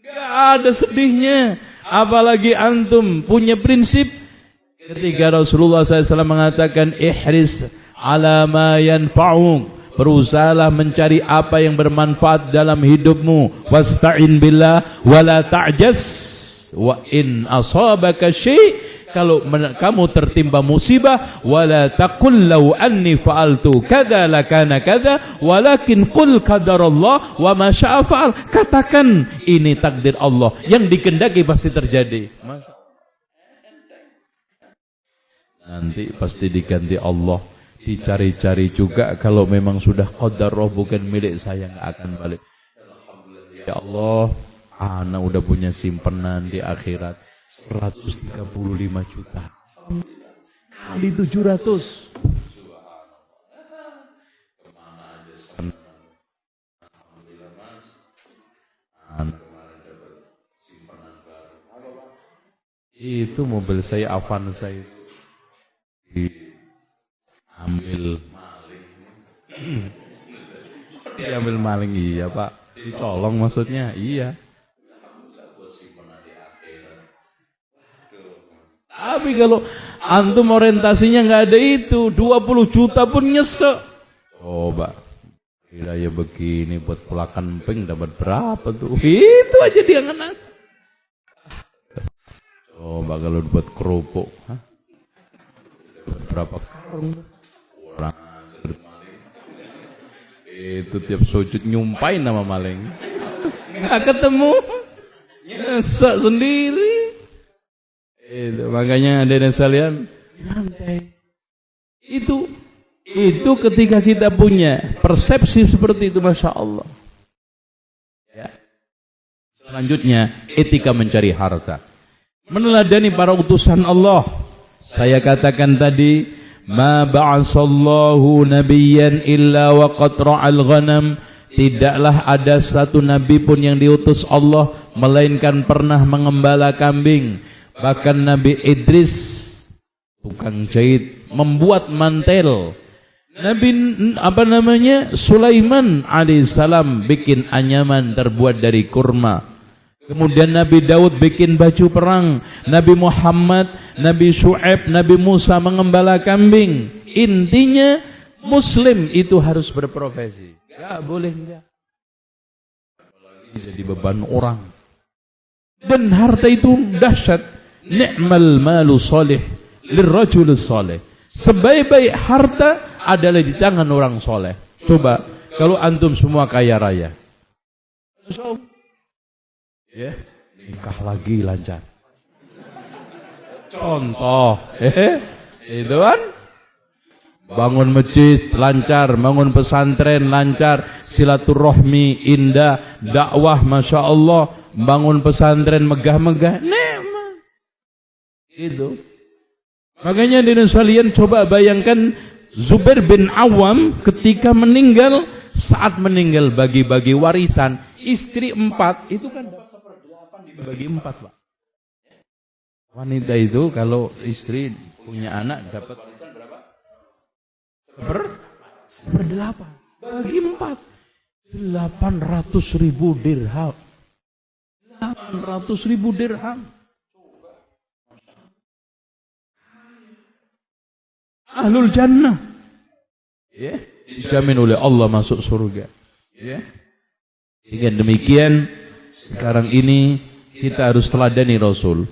nggak ada sedihnya. Apalagi antum punya prinsip ketika Rasulullah SAW mengatakan ihris ala ma yanfa'uk, berusahalah mencari apa yang bermanfaat dalam hidupmu. Wasta'in billah wala ta'jas, wa in asabaka syai', kalau kamu tertimpa musibah, wala taqul law anni fa'altu kadza lakana kadza walakin qul qadarallah wa ma syaa fa'al. Katakan ini takdir Allah, yang dikehendaki pasti terjadi. Nanti pasti diganti Allah. Dicari-cari juga, kalau memang sudah qadar roh bukan milik saya, enggak akan balik. Ya Allah, ana udah punya simpanan di akhirat 135 juta kali 700. Kemana aja senang. Alhamdulillah Mas, anak kemarin dapat simpanan baru. Itu mobil saya Avanza itu diambil maling. Diambil maling, iya Pak, dicolong maksudnya, iya. Tapi kalau antum orientasinya nggak ada itu, 20 juta pun nyesek. Coba, hidayah begini buat pulakan emping dapat berapa tuh? Itu aja dia ngenat. Coba kalau buat kerupuk, dapat berapa karung? Orang itu tiap sujud nyumpain nama maling. Nggak ketemu, nyesek sendiri. Itu makanya ada sekalian, itu ketika kita punya persepsi seperti itu, masya Allah. Ya. Selanjutnya, etika mencari harta, meneladani para utusan Allah. Saya katakan tadi, ma ba'asallahu nabiyyan illa wa qad ra'al ghanam. Tidaklah ada satu nabi pun yang diutus Allah melainkan pernah mengembala kambing. Bahkan Nabi Idris, tukang jahit, membuat mantel. Nabi Sulaiman alaihissalam bikin anyaman terbuat dari kurma. Kemudian Nabi Daud bikin baju perang, Nabi Muhammad, Nabi Syu'aib, Nabi Musa mengembala kambing. Intinya Muslim itu harus berprofesi. Gak boleh enggak. Jadi beban orang. Dan harta itu dahsyat. Ni'mal malu salih lirrajul salih. Sebaik-baik harta adalah di tangan orang soleh. Coba kalau antum semua kaya raya, ya, nikah lagi lancar. Contoh, itu kan, bangun masjid lancar, bangun pesantren lancar, silaturahmi indah, dakwah masya Allah, bangun pesantren megah-megah, nikmat. Itu. Makanya hadirin sekalian, coba bayangkan Zubair bin Awam ketika meninggal, saat meninggal bagi-bagi warisan, istri 4 itu kan dapat 1/8 dibagi 4, Pak. Wanita itu kalau istri punya anak dapat warisan berapa? 1/8 bagi 4. 800.000 dirham. 800.000 dirham. Ahlul jannah, ya, dijamin oleh Allah masuk surga, ya. Dengan demikian sekarang ini kita harus teladani Rasul.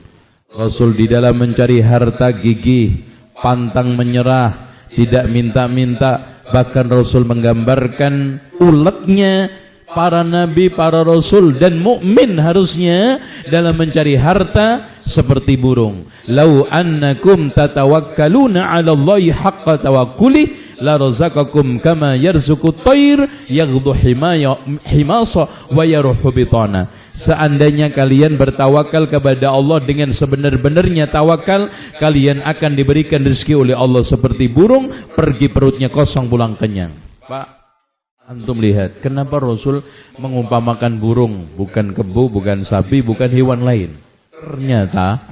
Rasul di dalam mencari harta gigih, pantang menyerah, tidak minta-minta. Bahkan Rasul menggambarkan uletnya para nabi, para rasul dan mukmin harusnya dalam mencari harta seperti burung. Lau annakum tatawakkaluna 'ala Allahi haqqa tawakkuli la razaqakum kama yarzuqut tayr yaghdu himasa wa yaruhu bitana. Seandainya kalian bertawakal kepada Allah dengan sebenar-benarnya tawakal, kalian akan diberikan rezeki oleh Allah seperti burung pergi perutnya kosong pulang kenyang. Pak, antum lihat kenapa Rasul mengumpamakan burung, bukan kebo, bukan sapi, bukan hewan lain. Ternyata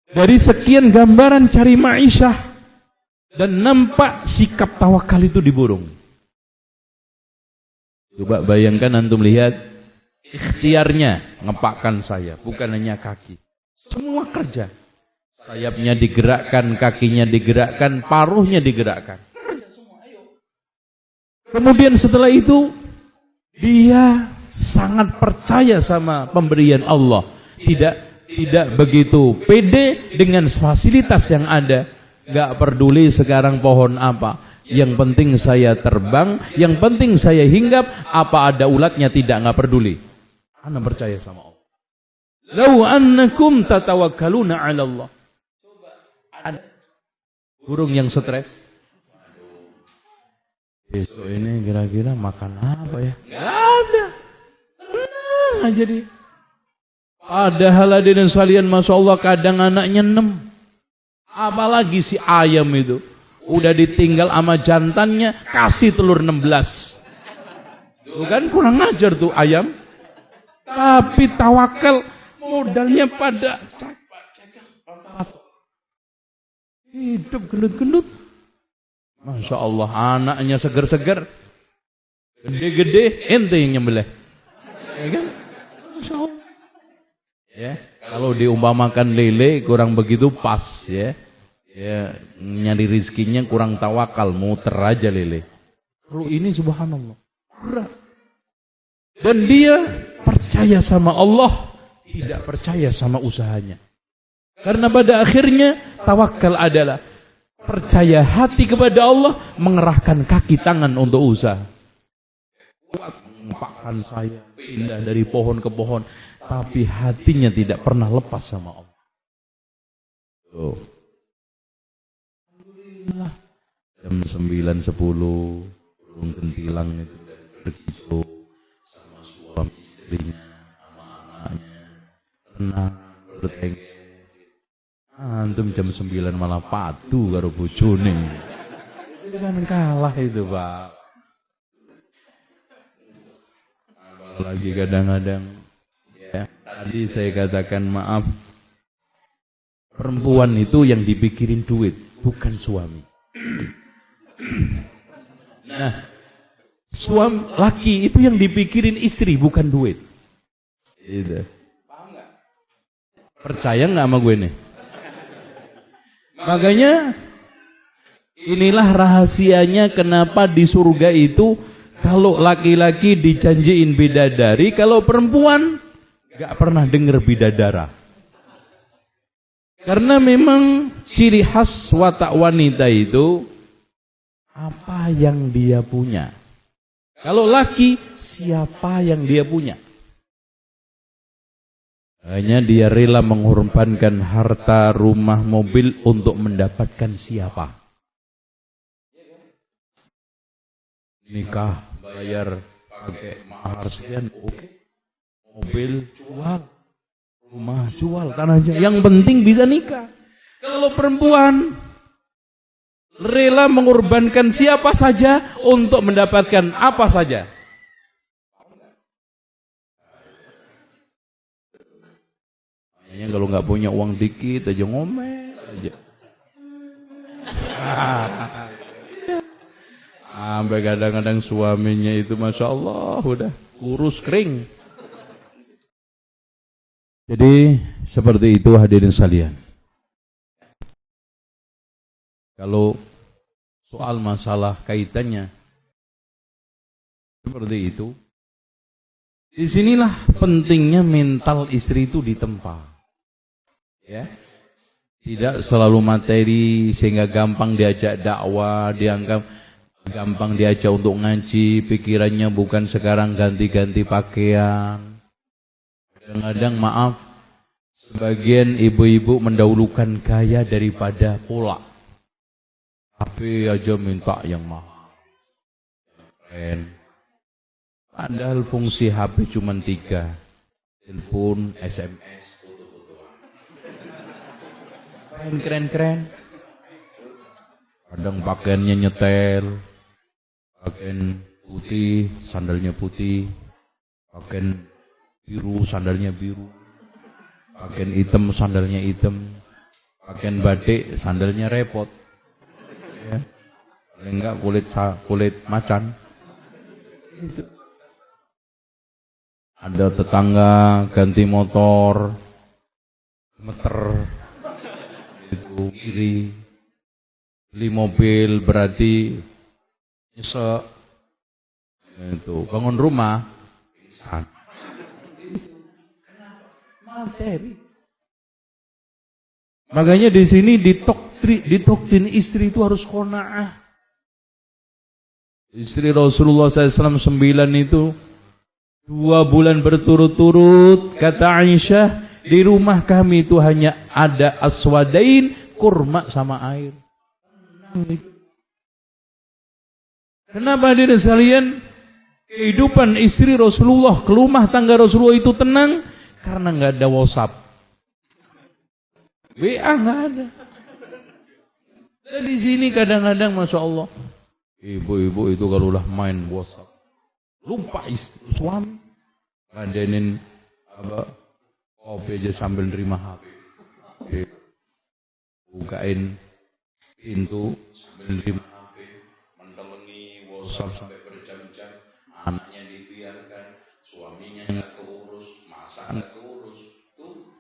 dari sekian gambaran cari ma'isyah dan nampak sikap tawakal itu di burung. Coba bayangkan antum lihat ikhtiarnya ngepakkan sayap, bukan hanya kaki. Semua kerja. Sayapnya digerakkan, kakinya digerakkan, paruhnya digerakkan. Kemudian setelah itu dia sangat percaya sama pemberian Allah. Tidak begitu pede dengan fasilitas yang ada. Gak peduli sekarang pohon apa. Yang penting saya terbang, yang penting saya hinggap, apa ada ulatnya tidak, gak peduli. Anda percaya sama Allah. Lau annakum tatawakkaluna 'ala Allah. Ada burung yang stres. Besok ini kira-kira makan apa ya? Gak ada. Tenang aja dia. Padahal hadirin sekalian, masya Allah, kadang anaknya 6. Apalagi si ayam itu. Udah ditinggal sama jantannya, kasih telur 16. Bukan kurang ajar tuh ayam. Tapi tawakal modalnya pada hidup gendut-gendut. Masya Allah, anaknya seger-seger, gede-gede, ente yang nyembelih. Ya kan? Masya Allah. Ya, kalau diumpamakan lele kurang begitu pas, ya. Ya, nyari rizkinya kurang tawakal, muter aja lele. Kalau ini subhanallah, berat. Dan dia percaya sama Allah, tidak percaya sama usahanya. Karena pada akhirnya tawakal adalah percaya hati kepada Allah, mengerahkan kaki tangan untuk usaha. Kuat mengempakkan saya, pindah dari pohon ke pohon, tapi hatinya tidak pernah lepas sama Allah. Tuh. Alhamdulillah. Jam 9:10 burung gentilang itu begitu sama suami istrinya, sama anaknya, tenang, bertengger. Antum jam 9 malah padu karo bojone. Itu kan kalah itu, Pak. Apalagi kadang-kadang, ya, tadi saya katakan maaf, perempuan itu yang dipikirin duit, bukan suami. Nah, suami laki itu yang dipikirin istri, bukan duit. Itu. Percaya nggak sama gue nih? Makanya inilah rahasianya kenapa di surga itu kalau laki-laki dijanjiin bidadari, kalau perempuan nggak pernah dengar bidadara. Karena memang ciri khas watak wanita itu apa yang dia punya. Kalau laki, siapa yang dia punya. Hanya dia rela mengorbankan harta, rumah, mobil untuk mendapatkan siapa. Nikah, bayar, pakai mahar sekian, oke. Mobil jual, rumah jual, tanah jual. Yang penting bisa nikah. Kalau perempuan rela mengorbankan siapa saja untuk mendapatkan apa saja. Makanya kalau nggak punya uang dikit aja ngomel aja. Sampai kadang-kadang suaminya itu Masya Allah udah kurus kering. Jadi seperti itu hadirin sekalian. Kalau soal masalah kaitannya seperti itu, disinilah pentingnya mental istri itu ditempa. Ya, tidak selalu materi sehingga gampang diajak dakwah, dianggap gampang diajak untuk ngaji, pikirannya bukan sekarang ganti-ganti pakaian. Kadang-kadang maaf, sebagian ibu-ibu mendahulukan gaya daripada pola. HP aja minta yang mahal, keren. Padahal fungsi HP cuma 3, telepon, SMS, foto-fotoan. Keren-keren. Kadang pakaiannya nyetel, pakaian putih, sandalnya putih, pakaian biru, sandalnya biru, pakaian hitam, sandalnya hitam, pakaian batik, sandalnya repot. Ya. Enggak kulit macan. Itu. Ada tetangga ganti motor, meter, itu iri, beli mobil berarti nyesek, itu bangun rumah, pingsan. Materi. Makanya di sini didoktrin istri itu harus qanaah. Istri Rasulullah SAW 9 itu 2 bulan berturut-turut, kata Aisyah, di rumah kami itu hanya ada aswadain, kurma sama air. Kenapa hadirin sekalian? Kehidupan istri Rasulullah, rumah tangga Rasulullah itu tenang karena nggak ada WhatsApp. WA nggak ada. Dan di sini kadang-kadang Masya Allah, ibu-ibu itu kalau udah main WhatsApp, lupa istri, suami, ngadenin kopi aja sambil nerima HP. Bukain pintu sambil nerima HP, mentelengi WhatsApp sampai berjam-jam, anaknya dibiarkan, suaminya nggak keurus, masak nggak keurus, tuh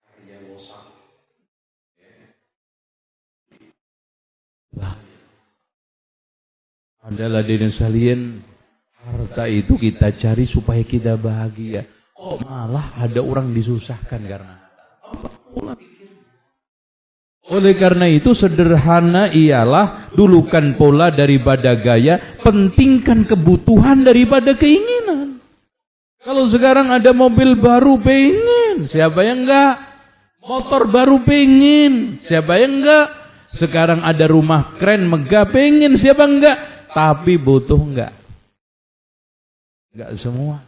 karya WhatsApp. Adalah diri sekalian, harta itu kita cari supaya kita bahagia. Kok malah ada orang disusahkan karena oleh karena itu sederhana ialah dulukan pola daripada gaya, pentingkan kebutuhan daripada keinginan. Kalau sekarang ada mobil baru pengen, siapa yang enggak? Motor baru pengen, siapa yang enggak? Sekarang ada rumah keren megah pengen, siapa enggak? Tapi butuh enggak? Enggak semua.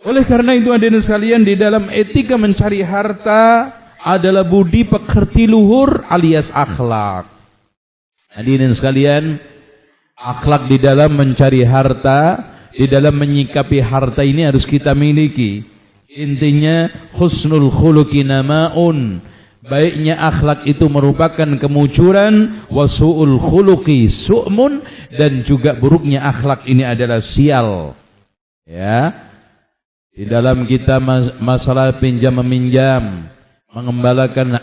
Oleh karena itu hadirin sekalian, di dalam etika mencari harta adalah budi pekerti luhur alias akhlak. Hadirin sekalian, akhlak di dalam mencari harta, di dalam menyikapi harta ini harus kita miliki. Intinya husnul khuluqi namaun. Baiknya akhlak itu merupakan kemujuran, wasu'ul khuluqi su'mun, dan juga buruknya akhlak ini adalah sial. Ya. Di dalam kita masalah pinjam meminjam,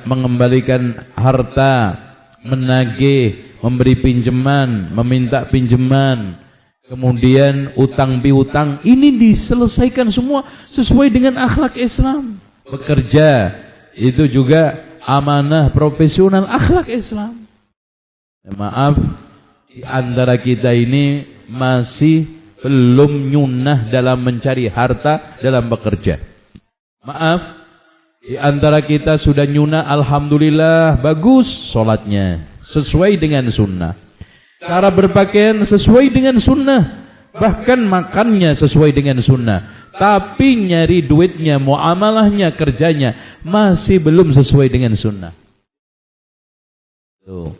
mengembalikan harta, menagih, memberi pinjaman, meminta pinjaman, kemudian utang piutang, ini diselesaikan semua sesuai dengan akhlak Islam. Bekerja itu juga amanah profesional akhlak Islam. Maaf, di antara kita ini masih belum nyunah dalam mencari harta, dalam bekerja. Maaf, di antara kita sudah nyunah, alhamdulillah, bagus sholatnya, sesuai dengan sunnah. Cara berpakaian sesuai dengan sunnah, bahkan makannya sesuai dengan sunnah. Tapi nyari duitnya, muamalahnya, kerjanya masih belum sesuai dengan sunnah. Tuh.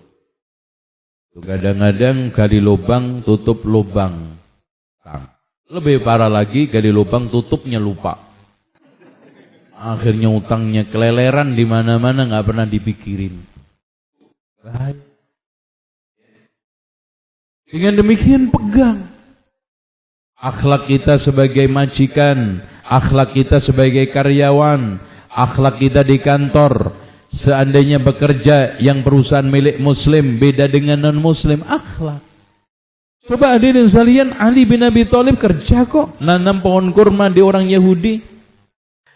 Kadang-kadang gali lubang, tutup lubang. Lebih parah lagi, gali lubang, tutupnya lupa. Akhirnya utangnya keleleran di mana-mana, nggak pernah dipikirin. Bahaya. Dengan demikian pegang akhlak kita sebagai majikan, akhlak kita sebagai karyawan, akhlak kita di kantor. Seandainya bekerja yang perusahaan milik muslim beda dengan non muslim, akhlak. Coba hadirin sekalian, Ali bin Abi Thalib kerja kok nanam pohon kurma di orang Yahudi.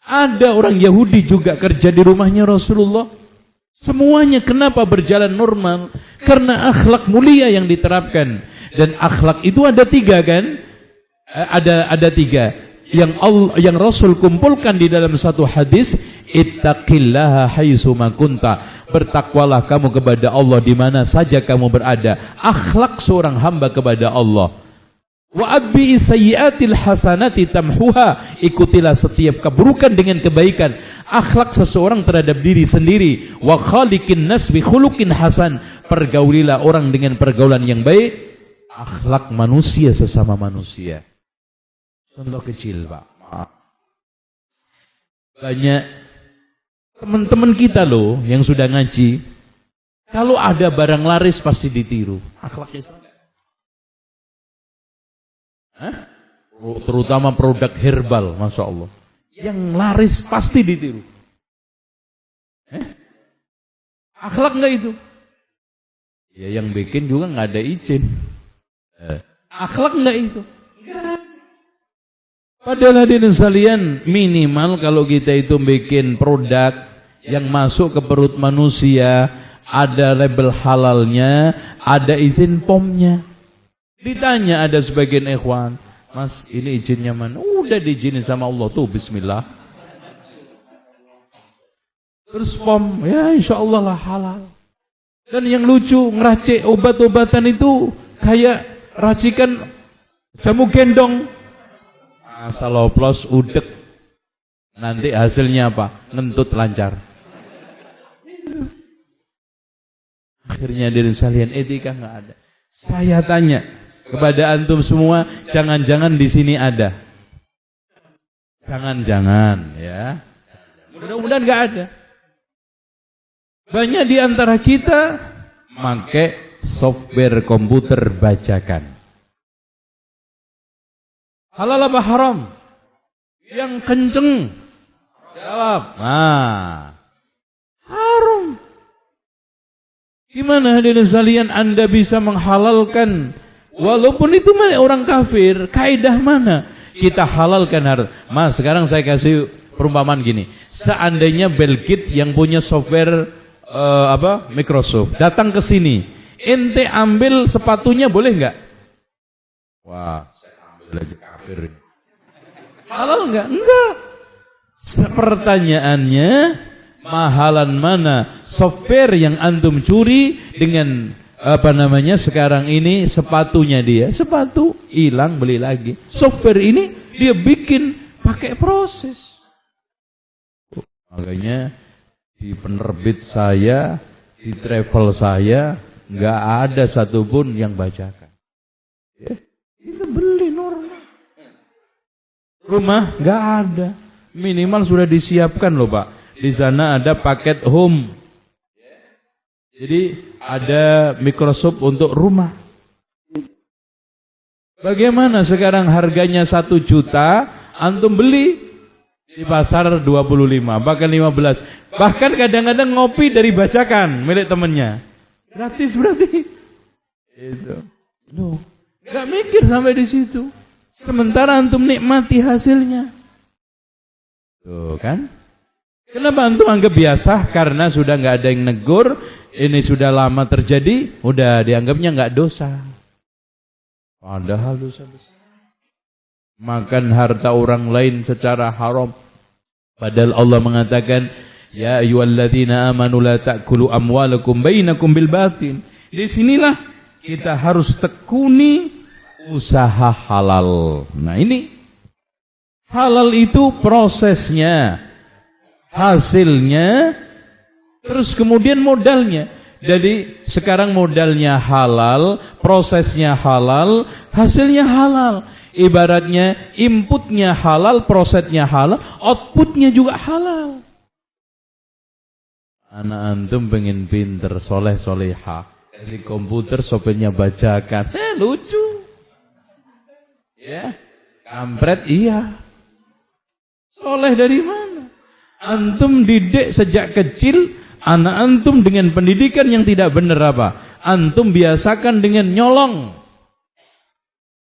Ada orang Yahudi juga kerja di rumahnya Rasulullah. Semuanya kenapa berjalan normal? Karena akhlak mulia yang diterapkan. Dan akhlak itu ada tiga kan? Ada tiga. Yang Rasul kumpulkan di dalam satu hadis, ittaqillaha haitsu ma kunta. Bertakwalah kamu kepada Allah di mana saja kamu berada. Akhlak seorang hamba kepada Allah. Wa abbi sayyiatil hasanati tamhuha. Ikutilah setiap keburukan dengan kebaikan. Akhlak seseorang terhadap diri sendiri. Wa khaliqin nas bi khuluqin hasan. Pergaulilah orang dengan pergaulan yang baik. Akhlak manusia sesama manusia. Contoh kecil, Pak. Maaf. Banyak teman-teman kita loh yang sudah ngaji, kalau ada barang laris pasti ditiru. Akhlak Islam. Terutama produk herbal, Masya Allah. Yang laris pasti ditiru. Akhlak enggak itu? Ya yang bikin juga enggak ada izin. Akhlak enggak itu? Padahal hadirin sekalian, minimal kalau kita itu bikin produk yang masuk ke perut manusia, ada label halalnya, ada izin POM-nya. Ditanya ada sebagian ikhwan, Mas ini izinnya mana? Udah diizinin sama Allah tuh, bismillah. Terus POM, ya insya Allah lah halal. Dan yang lucu, ngeracik obat-obatan itu kayak racikan jamu gendong. Asal oplos udek, nanti hasilnya apa? Ngentut lancar. Akhirnya dari sekalian etika nggak ada. Saya tanya kepada antum semua, jangan-jangan di sini ada? Jangan-jangan ya. Mudah-mudahan nggak ada. Banyak di antara kita pakai software komputer bajakan. Halal apa haram? Yang kenceng jawab. Nah, haram. Gimana hadirin sekalian Anda bisa menghalalkan walaupun itu orang kafir? Kaidah mana? Kita halalkan harta. Mas, sekarang saya kasih perumpamaan gini. Seandainya Bill Gates yang punya software Microsoft datang ke sini, ente ambil sepatunya boleh enggak? Wah, saya ambil aja. Halal enggak? Enggak. Pertanyaannya, mahalan mana software yang antum curi dengan sekarang ini sepatunya dia. Sepatu hilang beli lagi. Software ini dia bikin pakai proses. Makanya di penerbit saya, di travel saya enggak ada satupun yang bacakan. Ya, itu beli normal. Rumah nggak ada, minimal sudah disiapkan loh Pak. Di sana ada paket home, jadi ada Microsoft untuk rumah. Bagaimana sekarang harganya 1 juta, antum beli Di pasar 25, bahkan 15. Bahkan kadang-kadang ngopi dari bajakan milik temennya. Gratis berarti. Itu. Loh, enggak mikir sampai di situ. Sementara antum nikmati hasilnya. Tuh kan? Kenapa antum anggap biasa? Karena sudah enggak ada yang negur, ini sudah lama terjadi, udah dianggapnya enggak dosa. Padahal dosa besar. Makan harta orang lain secara haram. Padahal Allah mengatakan, ya ayyuhalladzina amanu la ta'kulu amwalakum bainakum bil batin. Di sinilah kita harus tekuni usaha halal. Nah ini halal itu prosesnya, hasilnya, terus kemudian modalnya. Jadi sekarang modalnya halal, prosesnya halal, hasilnya halal. Ibaratnya inputnya halal, prosesnya halal, outputnya juga halal. Anak antum pengen pinter, soleh-soleha, kasih komputer sopirnya bacakan, lucu. Ya, kampret iya. Soleh dari mana? Antum didik sejak kecil, anak antum dengan pendidikan yang tidak benar apa? Antum biasakan dengan nyolong.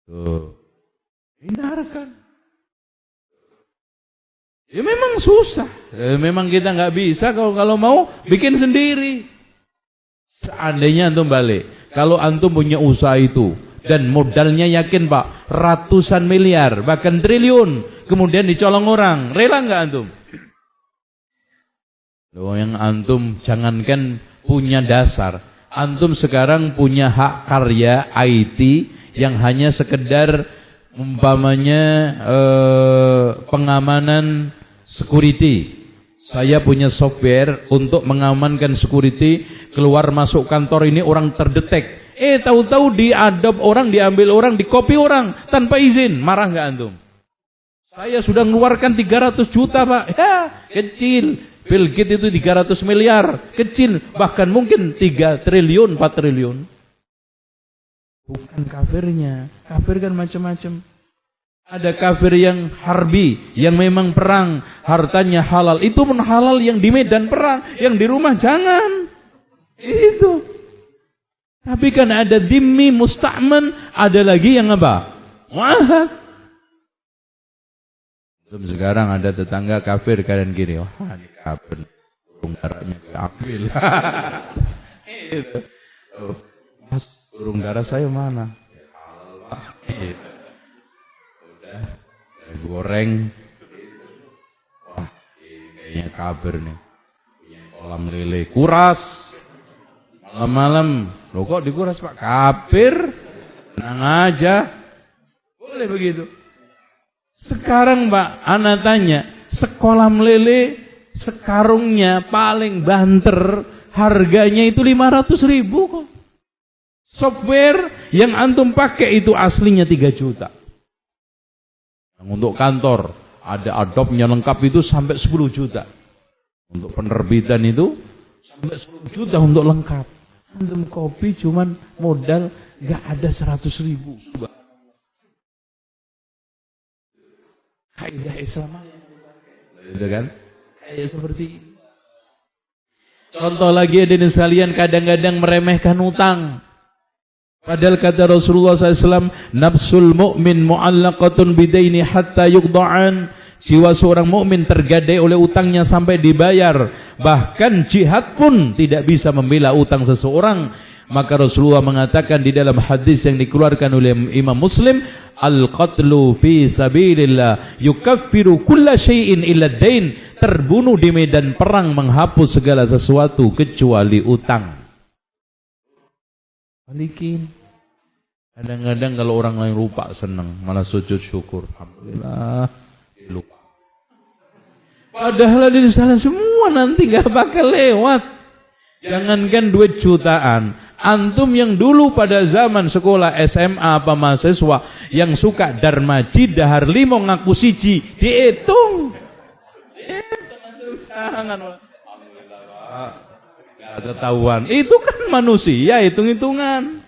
Tuh. Hindarkan. Ya memang susah. Memang kita nggak bisa kalau mau bikin sendiri. Seandainya antum balik, kalau antum punya usaha itu dan modalnya yakin Pak, ratusan miliar bahkan triliun, kemudian dicolong orang, rela nggak antum? Loh, yang antum jangankan punya dasar, antum sekarang punya hak karya IT yang hanya sekedar umpamanya pengamanan security. Saya punya software untuk mengamankan security, keluar masuk kantor ini orang terdetek. Tahu-tahu diadop orang, diambil orang, dikopi orang tanpa izin. Marah nggak antum? Saya sudah mengeluarkan 300 juta Pak. Ya, kecil. Bill Gates itu 300 miliar. Kecil. Bahkan mungkin 3 triliun, 4 triliun. Bukan kafirnya. Kafir kan macam-macam. Ada kafir yang harbi, yang memang perang, hartanya halal. Itu pun halal yang di medan perang, yang di rumah jangan. Itu. Tapi kan ada dhimmi, musta'man, ada lagi yang apa? Mu'ahad. Sekarang ada tetangga kafir kanan kiri. Wah, ini kafir. Burung darahnya diambil. Itu. Mas, burung darah saya mana? Udah goreng. Wah, ini kayaknya kafir nih. Punya kolam lele, kuras. Malam-malam, loh kok dikuras Pak? Kafir. Tenang aja. Boleh begitu. Sekarang Pak, anak tanya, sekolam lele sekarungnya paling banter, harganya itu 500.000 kok. Software yang antum pakai itu aslinya 3 juta. Untuk kantor, ada Adobe-nya lengkap itu sampai 10 juta. Untuk penerbitan itu sampai 10 juta untuk lengkap. Antum kopi cuman modal gak ada 100.000. Kaidah Islam itu kan kayak seperti ini. Contoh lagi ada sekalian, kadang-kadang meremehkan utang. Padahal kata Rasulullah SAW, nafsul mu'min mu'allaqatun bidaini hatta yuqda'an. Jiwa seorang mukmin tergadai oleh utangnya sampai dibayar. Bahkan jihad pun tidak bisa membela utang seseorang. Maka Rasulullah mengatakan di dalam hadis yang dikeluarkan oleh Imam Muslim, al-qatlu fi sabilillah yukaffiru kulla syai'in illa ad-dain. Terbunuh di medan perang menghapus segala sesuatu kecuali utang. Balikin. Kadang-kadang kalau orang lain lupa senang, malah sujud syukur. Alhamdulillah, lupa. Padahal di sana semua nanti gak bakal lewat. Jangankan duit jutaan, antum yang dulu pada zaman sekolah SMA apa mahasiswa yang suka darmaji dahar limo ngaku siji dihitung. Jangan. Alhamdulillah. Gak ketahuan. Itu kan manusia hitung-hitungan.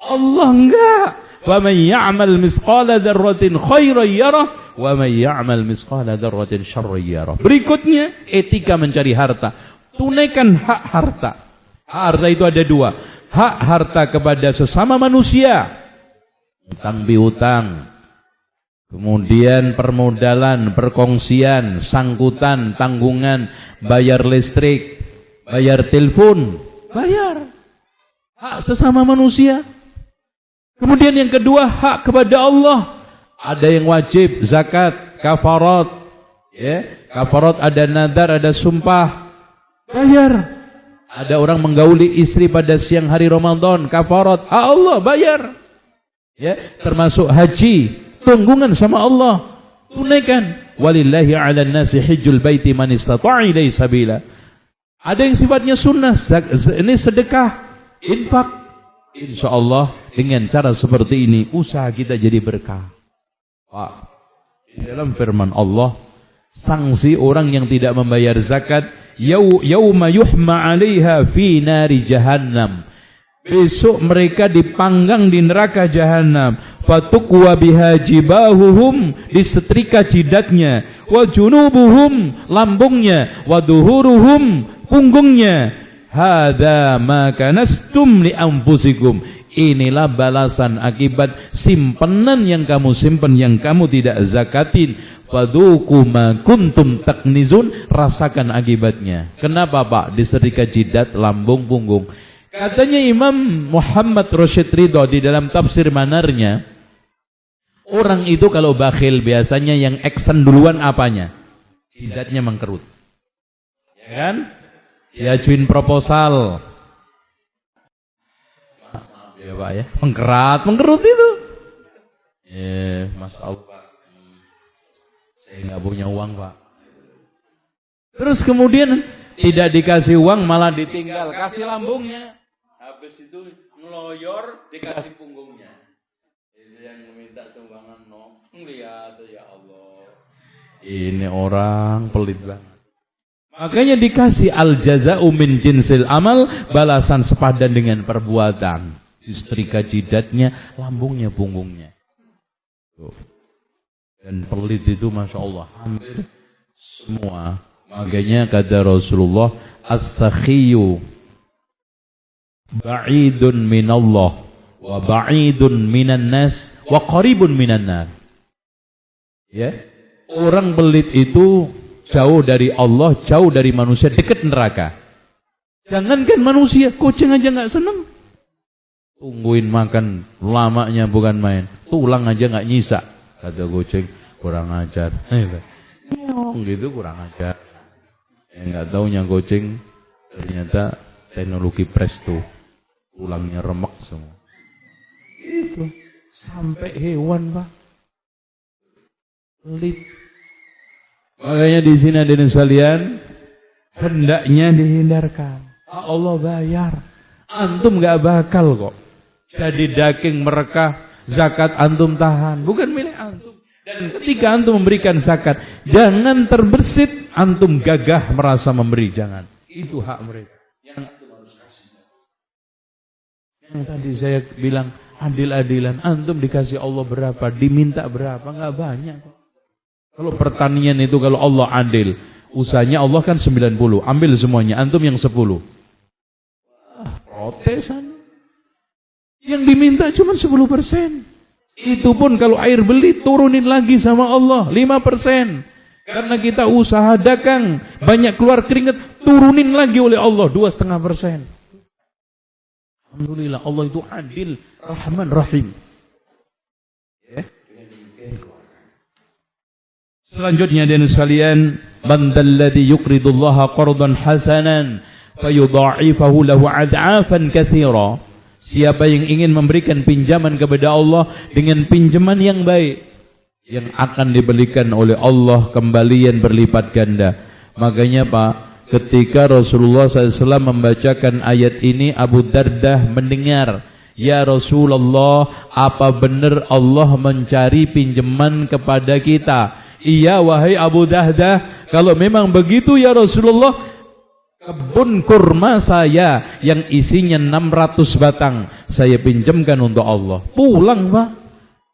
Allah enggak. Wa may ya'mal misqala dzarratin khairan yarah wa may ya'mal misqala dzarratin syarran yarah. Berikutnya etika mencari harta. Tunaikan hak harta. Hak harta itu ada dua. Hak harta kepada sesama manusia, utang piutang, kemudian permodalan, perkongsian, sangkutan, tanggungan, bayar listrik, bayar telepon, bayar. Hak sesama manusia. Kemudian yang kedua, hak kepada Allah. Ada yang wajib, zakat, kafarat. Ya, kafarat ada nadar, ada sumpah. Bayar. Ada orang menggauli istri pada siang hari Ramadan, kafarat. Hak Allah, bayar. Ya, termasuk haji, tanggungan sama Allah. Tunaikan. Walillahi 'alan nasi hajjul baiti man istata'a ilaihi sabila. Ada yang sifatnya sunnah, ini sedekah, infak. Insyaallah dengan cara seperti ini usaha kita jadi berkah. Pak, di dalam firman Allah, sanksi orang yang tidak membayar zakat, yauma yuhma 'alaiha fi nari jahannam. Besok mereka dipanggang di neraka jahanam. Fatukwa biha jibahuhum, disetrika jidatnya, wa junubuhum, lambungnya, wa duhuruhum, punggungnya. Hadza ma kanastum li anfusikum. Inilah balasan akibat simpanan yang kamu simpan, yang kamu tidak zakatin. Fadzuqu ma kuntum taknizun, rasakan akibatnya. Kenapa Pak? Disetrika jidat, lambung, punggung. Katanya Imam Muhammad Rashid Ridho di dalam tafsir Manarnya, orang itu kalau bakhil biasanya yang action duluan apanya? Jidatnya mengkerut. Ya kan? Diajuin proposal. Maaf ya Pak ya. Mengkerut itu. Mas Allah Pak. Saya nggak punya uang Pak. Terus kemudian tidak dikasih uang malah ditinggal, kasih lambungnya. Habis itu ngeloyor dikasih punggungnya. Itu yang meminta sumbangan lihat ya Allah. Ini orang pelit banget. Makanya dikasih al-jaza'u min jinsil amal, balasan sepadan dengan perbuatan. Disetrika jidatnya, lambungnya, punggungnya. Tuh. Dan pelit itu Masya Allah hampir semua. Makanya kata Rasulullah, as-sakhiyu ba'idun minallah wa ba'idun minan nas wa qaribun minan nar. Ya, orang pelit itu jauh dari Allah, jauh dari manusia, dekat neraka. Jangankan manusia, kucing aja nggak seneng. Tungguin makan lamanya bukan main, tulang aja nggak nyisa. Kata kucing, kurang ajar. Gitu kurang ajar. Nggak taunya kucing ternyata teknologi presto, tulangnya remek semua. Itu sampai hewan Pak, pelit. Makanya di sini ada sekalian, hendaknya dihindarkan. Allah bayar, antum nggak bakal kok jadi daging merekah. Zakat antum tahan, bukan milik antum. Dan ketika antum memberikan zakat, jangan terbersit antum gagah merasa memberi, jangan. Itu hak mereka. Yang antum harus kasih. Yang tadi saya bilang adil-adilan, antum dikasih Allah berapa, diminta berapa, nggak banyak kok. Kalau pertanian itu kalau Allah adil, usahanya Allah kan 90, ambil semuanya, antum yang 10. Wah, protesan. Yang diminta cuma 10%. Itu pun kalau air beli turunin lagi sama Allah 5%. Karena kita usaha dagang, banyak keluar keringat, turunin lagi oleh Allah 2,5%. Alhamdulillah Allah itu adil, Rahman, Rahim. Ya. Selanjutnya dan sekalian, man dalladhi yuqridullaha qardan hasanan fayudha'ifahu lahu ad'afan katsira. Siapa yang ingin memberikan pinjaman kepada Allah dengan pinjaman yang baik, yang akan diberikan oleh Allah kembalian berlipat ganda. Makanya Pak, ketika Rasulullah SAW membacakan ayat ini, Abu Dardah mendengar, ya Rasulullah, apa benar Allah mencari pinjaman kepada kita? Iya wahai Abu Dardah, kalau memang begitu ya Rasulullah, kebun kurma saya yang isinya 600 batang saya pinjamkan untuk Allah. Pulang Pak,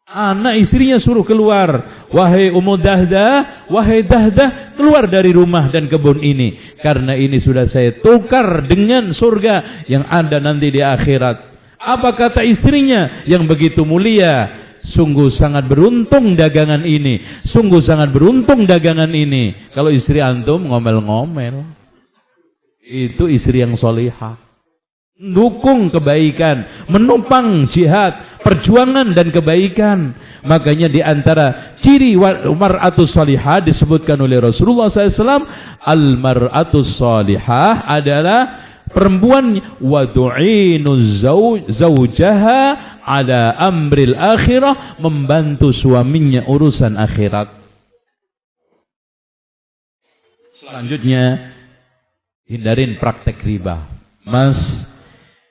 Anak istrinya suruh keluar. Wahai Ummu Dahdah, wahai Dahdah, keluar dari rumah dan kebun ini. Karena ini sudah saya tukar dengan surga yang ada nanti di akhirat. Apa kata istrinya yang begitu mulia? Sungguh sangat beruntung dagangan ini. Sungguh sangat beruntung dagangan ini. Kalau istri antum ngomel-ngomel. Itu istri yang solihah. Dukung kebaikan, menopang jihad, perjuangan dan kebaikan. Makanya di antara ciri mar'atus salihah disebutkan oleh Rasulullah SAW, al-mar'atus salihah adalah perempuan wadu'inu zawjaha ala amril akhirah, membantu suaminya urusan akhirat. Selanjutnya, hindarin praktek riba. Mas,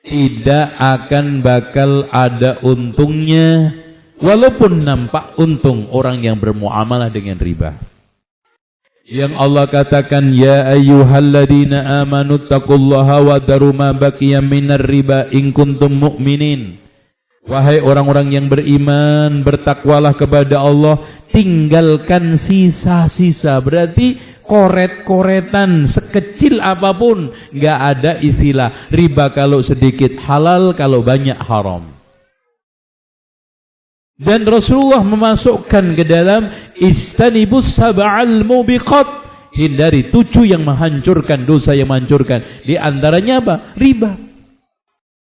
tidak akan bakal ada untungnya walaupun nampak untung orang yang bermuamalah dengan riba. Yang Allah katakan, ya ayyuhalladzina amanu taqullaha wa daru ma baqiya minar riba in kuntum mu'minin. Wahai orang-orang yang beriman, bertakwalah kepada Allah, tinggalkan sisa-sisa. Berarti koret-koretan sekecil apapun, nggak ada istilah riba kalau sedikit halal, kalau banyak haram. Dan Rasulullah memasukkan ke dalam istanibus sab'al mubiqat, hindari 7 yang menghancurkan, dosa yang menghancurkan. Di antaranya apa? Riba.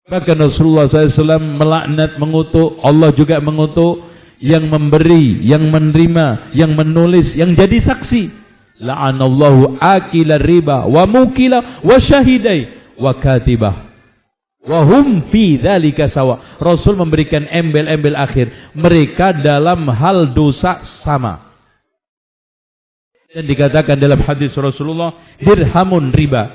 Bahkan Rasulullah SAW melaknat, mengutuk, Allah juga mengutuk yang memberi, yang menerima, yang menulis, yang jadi saksi. La'anallahu akila riba wa mukila wa syahidai wa katibah wa hum fi dzalika sawa. Rasul memberikan embel-embel akhir, mereka dalam hal dosa sama. Dan dikatakan dalam hadis Rasulullah, dirhamun riba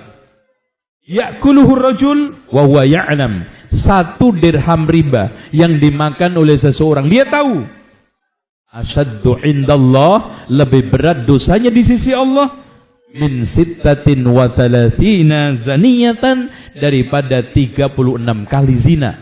ya'kuluhu rajul wa huwa ya'lam. 1 dirham riba yang dimakan oleh seseorang, dia tahu. Asyaddu indallah, lebih berat dosanya di sisi Allah, min sittatin wa thalathina zaniyatan, daripada 36 kali zina.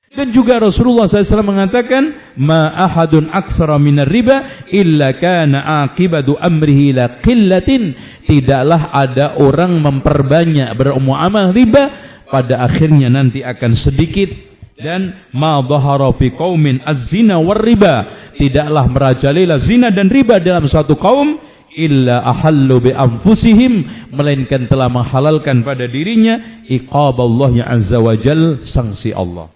Dan juga Rasulullah SAW mengatakan, ma ahadun aksara minar riba illa kana aqibatu amrihi la qillatin. Tidaklah ada orang memperbanyak bermuamalah riba, pada akhirnya nanti akan sedikit. Dan ma dhahara fi qaumin az-zina war riba, tidaklah merajalela zina dan riba dalam suatu kaum illa ahallu bi anfusihim, melainkan telah menghalalkan pada dirinya iqaballah azza wajal, sanksi Allah.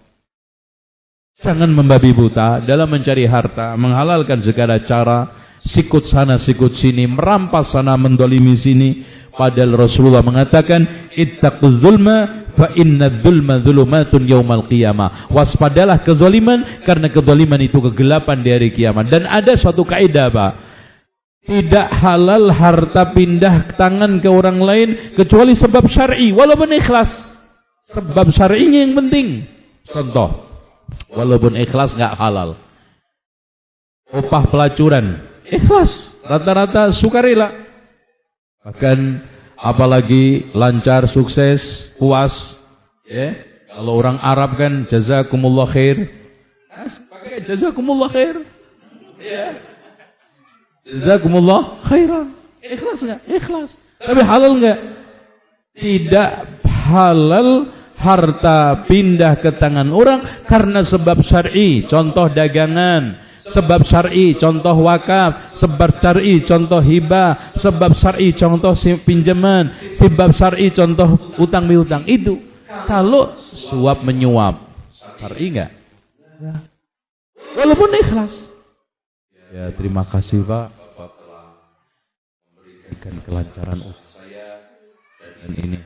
Jangan membabi buta dalam mencari harta, menghalalkan segala cara, sikut sana sikut sini, merampas sana, mendolimi sini. Padahal Rasulullah mengatakan, ittaquz zulma fa inna dzulma dzulumatun yaumal qiyamah. Waspadalah kezaliman, karena kezaliman itu kegelapan di hari kiamat. Dan ada suatu kaidah, Pak. Tidak halal harta pindah tangan ke orang lain kecuali sebab syar'i, walaupun ikhlas. Sebab syar'inya yang penting. Contoh, walaupun ikhlas enggak halal. Upah pelacuran, ikhlas, rata-rata sukarela. Bahkan apalagi lancar, sukses, puas, ya. Kalau orang Arab kan jazakumullah khair, pakai jazakumullah khair, ya. Jazakumullah khairan. Ikhlas enggak? Ikhlas. Tapi halal enggak? Tidak halal harta pindah ke tangan orang karena sebab syar'i, contoh dagangan. Sebab syar'i, contoh wakaf. Sebab syar'i, contoh hibah. Sebab syar'i, contoh pinjaman. Sebab syar'i, contoh utang piutang. Itu kalau suap menyuap, syar'i enggak? Walaupun ikhlas. Ya, terima kasih Pak, Bapak telah memberikan kelancaran usaha saya, dan ini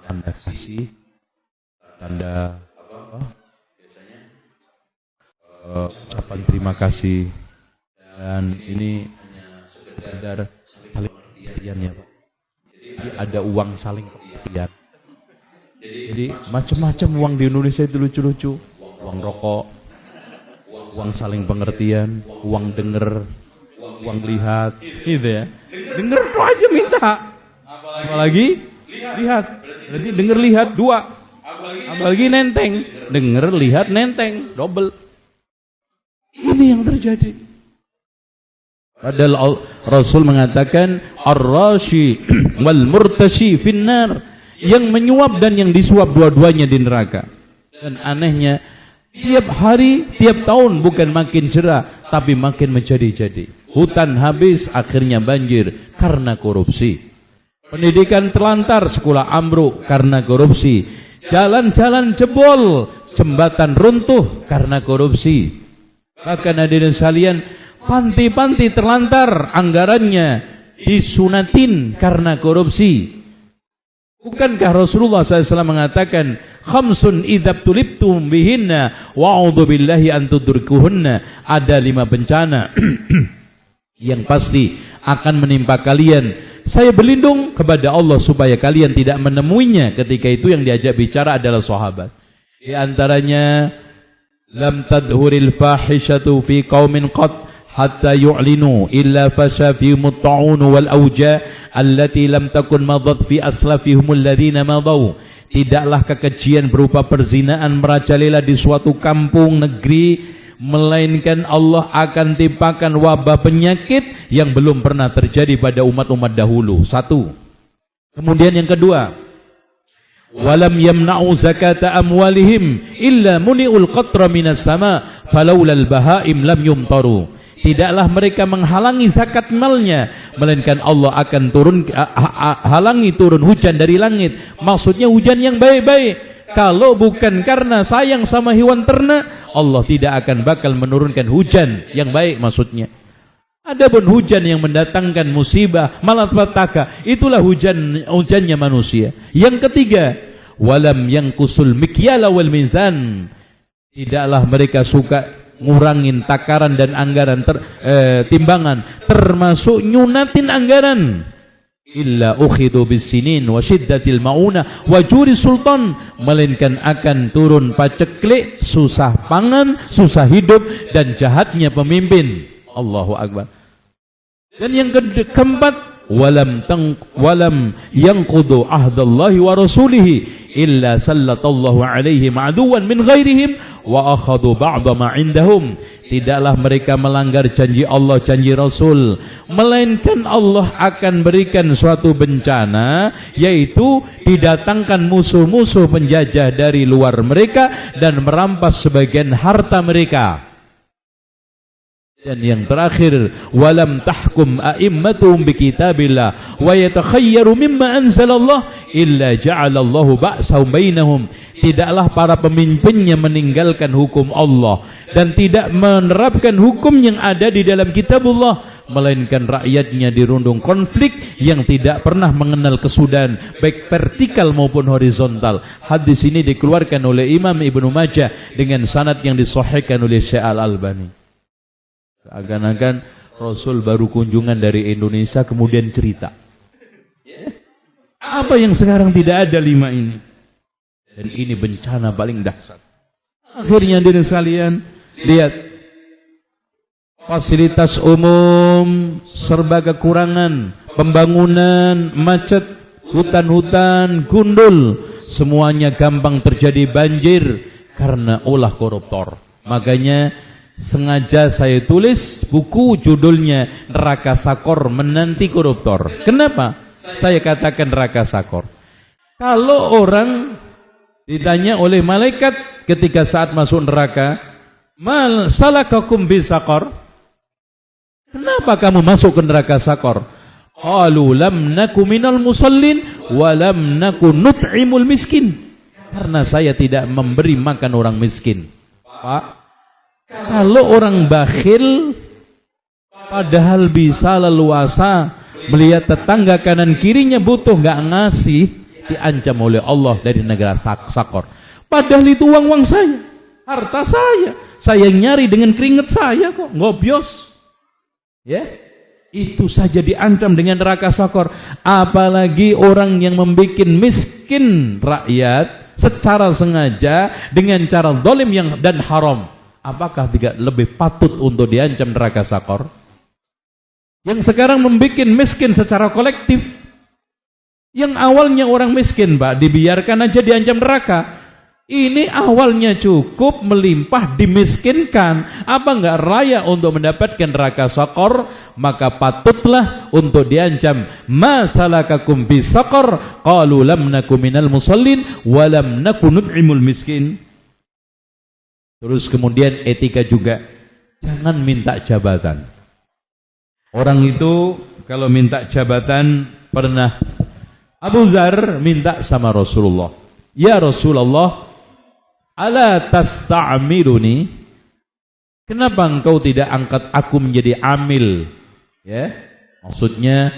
tanda kasih, tanda apa? Biasanya ucapan terima kasih, dan ini hanya sekedar saling pengertian ya Pak. Jadi ada uang saling pengertian. Jadi macam-macam uang di Indonesia itu lucu-lucu. Uang rokok, uang saling pengertian, uang denger, uang lihat, gitu ya. Denger tuh aja minta. Apalagi lihat. Berarti denger lihat 2. Apalagi nenteng. Denger lihat nenteng, double. Ini yang terjadi. Padahal Rasul mengatakan ar-rashi wal murtashi finnar, yang menyuap dan yang disuap dua-duanya di neraka. Dan anehnya, tiap hari, tiap tahun bukan makin cerah, tapi makin menjadi-jadi. Hutan habis, akhirnya banjir karena korupsi. Pendidikan terlantar, sekolah ambruk karena korupsi. Jalan-jalan jebol, jembatan runtuh karena korupsi. Bahkan hadirin sekalian, panti-panti terlantar, anggarannya disunatin karena korupsi. Bukankah Rasulullah SAW mengatakan, khamsun idzab tulibtum bihinna wa'udzu billahi an tudrikuhunna, ada 5 bencana yang pasti akan menimpa kalian. Saya berlindung kepada Allah supaya kalian tidak menemuinya. Ketika itu yang diajak bicara adalah sahabat. Di antaranya, lam tadhuril fahishatu fi qaumin qad hatta yu'linu illa fasha fihimut ta'un wal awja allati lam takun madat fi aslafihumul ladzina madaw. Tidaklah kekejian berupa perzinaan merajalela di suatu kampung negeri, melainkan Allah akan timpakan wabah penyakit yang belum pernah terjadi pada umat-umat dahulu. Satu. Kemudian yang kedua, walam yamna'u zakata amwalihim illa muni'ul qatra minas sama falaulal bahaim lam yumtaru. Tidaklah mereka menghalangi zakat malnya, melainkan Allah akan halangi turun hujan dari langit. Maksudnya hujan yang baik-baik. Kalau bukan karena sayang sama hewan ternak, Allah tidak akan bakal menurunkan hujan yang baik maksudnya. Adapun hujan yang mendatangkan musibah, malapetaka, itulah hujannya manusia. Yang ketiga, walam yanqusul mikyala wal mizan. Tidaklah mereka suka ngurangin takaran dan anggaran timbangan, termasuk nyunatin anggaran. Illa ukhidu bisinin wa syiddatil mauna wa juri sultan, melainkan akan turun paceklik, susah pangan, susah hidup, dan jahatnya pemimpin. Allahu akbar. Dan yang keempat, walam yanqudu ahdallahi wa rasulihi illa sallatallahu alaihim aduwan min ghairihim wa akhadu ba'da ma indahum. Tidaklah mereka melanggar janji Allah, janji Rasul, melainkan Allah akan berikan suatu bencana, yaitu didatangkan musuh-musuh penjajah dari luar mereka dan merampas sebagian harta mereka. Dan yang terakhir, walam tahkum a'immatuhum bikitabillah wa yatakhayyaru mimma anzalallah illa ja'alallahu ba'sahum bainahum. Tidaklah para pemimpinnya meninggalkan hukum Allah dan tidak menerapkan hukum yang ada di dalam kitabullah, melainkan rakyatnya dirundung konflik yang tidak pernah mengenal kesudahan, baik vertikal maupun horizontal. Hadis ini dikeluarkan oleh Imam Ibnu Majah dengan sanad yang disahihkan oleh Syekh Al-Albani. Seakan-akan Rasul baru kunjungan dari Indonesia kemudian cerita. Apa yang sekarang tidak ada 5 ini? Dan ini bencana paling dahsyat. Akhirnya hadirin sekalian, lihat, fasilitas umum serba kekurangan, pembangunan macet, hutan-hutan gundul, semuanya gampang terjadi banjir karena ulah koruptor. Makanya sengaja saya tulis buku judulnya Neraka Sakor Menanti Koruptor. Kenapa saya katakan neraka sakor? Kalau orang ditanya oleh malaikat ketika saat masuk neraka, mal salakakum bisaqar, kenapa kamu masuk ke neraka sakor? Qalu lam naku minal musallin wa lam naku nut'imul miskin. Karena saya tidak memberi makan orang miskin. Pak, kalau orang bakhil padahal bisa leluasa melihat tetangga kanan kirinya butuh nggak ngasih, diancam oleh Allah dari negara sakor. Padahal itu uang saya, harta saya nyari dengan keringat saya kok, ngobios. Ya, itu saja diancam dengan neraka sakor. Apalagi orang yang membuat miskin rakyat secara sengaja dengan cara zalim dan haram. Apakah tidak lebih patut untuk diancam neraka sakor? Yang sekarang membuat miskin secara kolektif. Yang awalnya orang miskin, Pak, dibiarkan aja diancam neraka. Ini awalnya cukup, melimpah, dimiskinkan. Apa enggak raya untuk mendapatkan neraka saqar? Maka patutlah untuk diancam. Ma salakakum fi saqar? Qalu lam naku minal musallin wa lam naku nut'imul miskin. Terus kemudian etika juga. Jangan minta jabatan. Orang itu kalau minta jabatan, pernah Abu Dzar minta sama Rasulullah, ya Rasulullah, ala tasta'miluni, kenapa engkau tidak angkat aku menjadi amil? Ya, maksudnya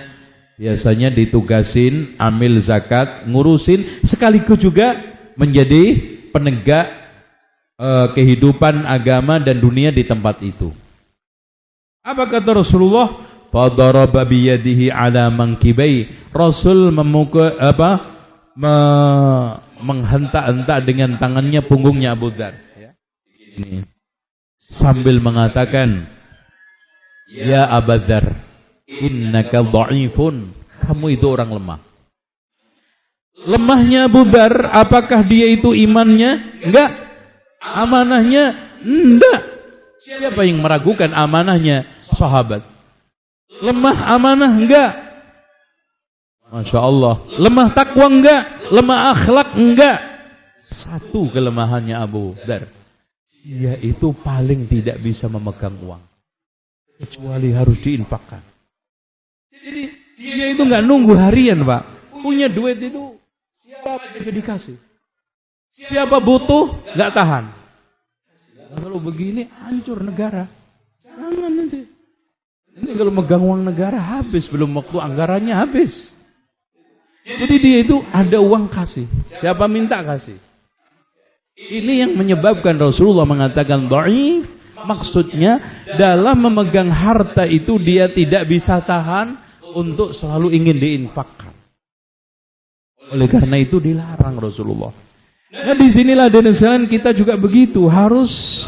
biasanya ditugasin amil zakat, ngurusin sekaligus juga menjadi penegak kehidupan agama dan dunia di tempat itu. Apa kata Rasulullah? Fadaraba biyadihi ala mankibai. Rasul menghentak-hentak dengan tangannya punggungnya Abu Dzar, ya. Ini sambil mengatakan, ya Abu Dzar, innaka dha'ifun, kamu itu orang lemah. Lemahnya Abu Dzar, apakah dia itu imannya? Enggak. Amanahnya? Enggak. Siapa yang meragukan amanahnya? Sahabat. Lemah amanah? Enggak. Masya Allah. Lemah takwa enggak? Lemah akhlak enggak? Satu kelemahannya Abu Dzar, dia itu paling tidak bisa memegang uang, kecuali harus diinfakkan. Jadi dia itu enggak nunggu harian, Pak. Punya duit itu siapa aja dikasih. Siapa butuh enggak tahan. Kalau begini hancur negara. Jangan nanti. Ini kalau megang uang negara habis, belum waktu anggarannya habis. Jadi dia itu ada uang kasih. Siapa minta kasih. Ini yang menyebabkan Rasulullah mengatakan dhaif. Maksudnya dalam memegang harta itu dia tidak bisa tahan untuk selalu ingin diinfakkan. Oleh karena itu dilarang Rasulullah. Nah disinilah dan sekalian kita juga begitu. Harus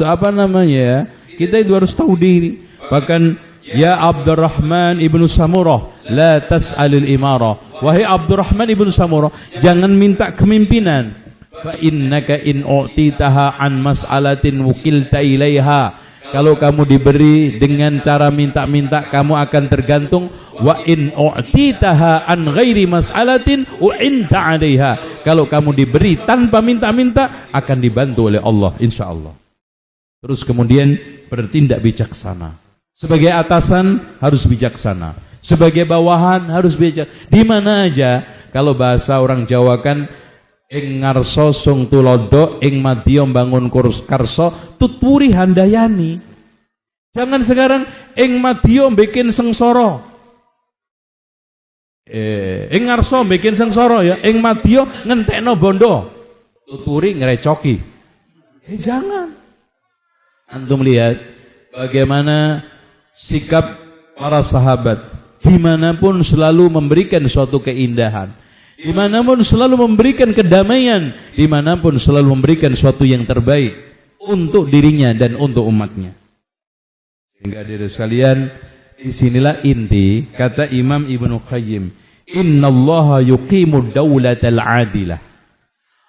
kita itu harus tahu diri. Bahkan ya Abdurrahman ibnu Samurah, la tas'alil imarah. Wahai Abdurrahman ibnu Samurah, jangan minta kepemimpinan. Fa innaka in u'titaha an mas'alatin wukilta ilaiha. Kalau kamu diberi dengan cara minta-minta, kamu akan tergantung. Wa in u'titaha an ghairi mas'alatin u'inta 'alaiha. Kalau kamu diberi tanpa minta-minta, akan dibantu oleh Allah insyaallah. Terus kemudian bertindak bijaksana. Sebagai atasan harus bijaksana, sebagai bawahan harus bijaksana. Di mana aja, kalau bahasa orang Jawa kan, ing ngarso sung tulodo, ing madya bangun karso, tuturi handayani. Jangan sekarang ing madya bikin sengsara. Ing ngarso bikin sengsara ya, ing madya ngentekno bondo, tuturi ngrecoki. Jangan. Antum lihat bagaimana sikap para sahabat, dimanapun selalu memberikan suatu keindahan, dimanapun selalu memberikan kedamaian, dimanapun selalu memberikan suatu yang terbaik untuk dirinya dan untuk umatnya. Sehingga dari sekalian, disinilah inti kata Imam Ibnu Qayyim, innallaha yuqimud daulatal adilah.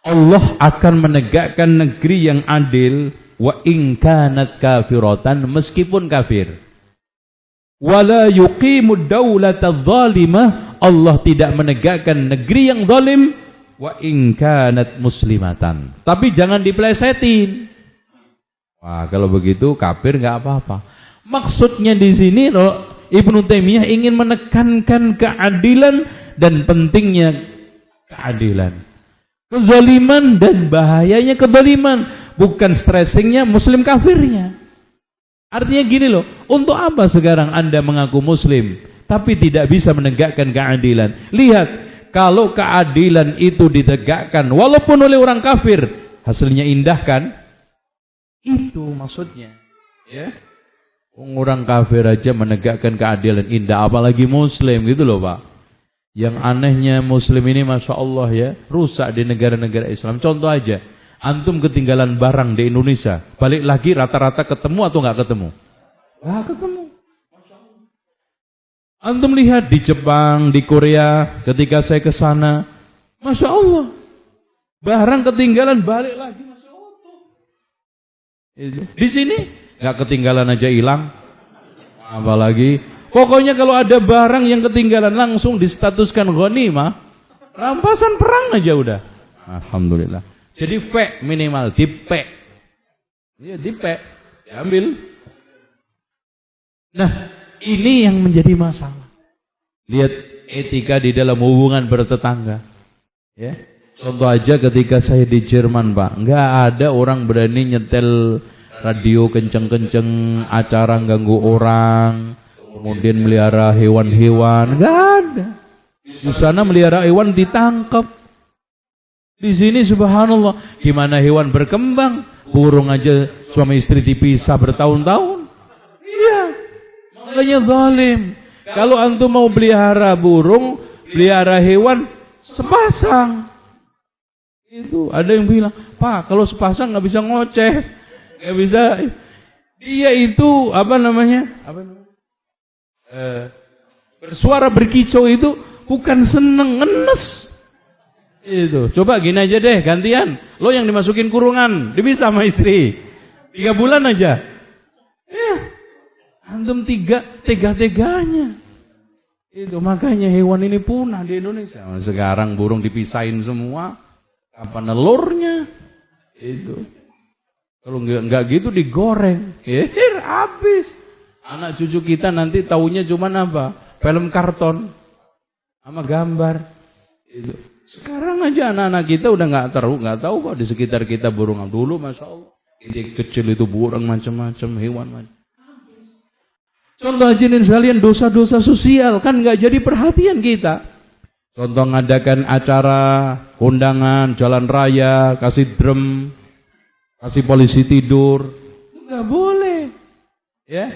Allah akan menegakkan negeri yang adil, wa in kanat kafiratan, meskipun kafir. Wala yuqimud daulata zalimah, Allah tidak menegakkan negeri yang zalim, wa in kanat muslimatan. Tapi jangan dipelesetin. Wah, kalau begitu kafir enggak apa-apa. Maksudnya di sini Ibnu Taimiyah ingin menekankan keadilan dan pentingnya keadilan. Kezaliman dan bahayanya kezaliman, bukan stressingnya muslim kafirnya. Artinya gini loh, untuk apa sekarang Anda mengaku muslim tapi tidak bisa menegakkan keadilan? Lihat, kalau keadilan itu ditegakkan walaupun oleh orang kafir, hasilnya indah kan? Itu maksudnya. Ya. Orang kafir aja menegakkan keadilan indah, apalagi muslim gitu loh Pak. Yang anehnya muslim ini Masya Allah ya, rusak di negara-negara Islam. Contoh aja, antum ketinggalan barang di Indonesia, balik lagi rata-rata ketemu atau enggak ketemu? Enggak ketemu. Antum lihat di Jepang, di Korea, ketika saya ke sana, Masya Allah, Barang ketinggalan balik lagi masih utuh. Di sini nggak ketinggalan aja hilang. Apalagi pokoknya kalau ada barang yang ketinggalan langsung distatuskan ghanimah, rampasan perang aja udah. Alhamdulillah. Jadi pek minimal, dipek. Iya dipek, diambil. Nah, ini yang menjadi masalah. Lihat etika di dalam hubungan bertetangga. Ya. Contoh aja ketika saya di Jerman, Pak, nggak ada orang berani nyetel radio kenceng-kenceng, acara ganggu orang, kemudian melihara hewan-hewan, nggak ada. Di sana melihara hewan ditangkap. Di sini subhanallah, gimana hewan berkembang? Burung aja suami istri dipisah bertahun-tahun. Iya, makanya zalim. Kalau antum mau pelihara burung, pelihara hewan, sepasang. Itu ada yang bilang, Pak, kalau sepasang nggak bisa ngoceh. Gak bisa. Dia itu bersuara berkicau itu bukan seneng, ngenes. Itu. Coba gini aja deh, gantian. Lo yang dimasukin kurungan, dipisah sama istri. 3 bulan aja. Antum tega-teganya. Itu makanya hewan ini punah di Indonesia. Sekarang burung dipisahin semua. Kapan nelurnya? Itu. Kalau enggak gitu digoreng, habis. Anak cucu kita nanti taunya cuman apa? Film karton sama gambar. Itu. Sekarang aja anak-anak kita udah enggak tahu kok di sekitar kita burung. Dulu Masya Allah, kecil itu burung macam-macam, hewan macam. Contoh hadirin sekalian, dosa-dosa sosial kan enggak jadi perhatian kita. Contoh ngadakan acara, undangan, jalan raya, kasih drum, kasih polisi tidur, nggak boleh, ya.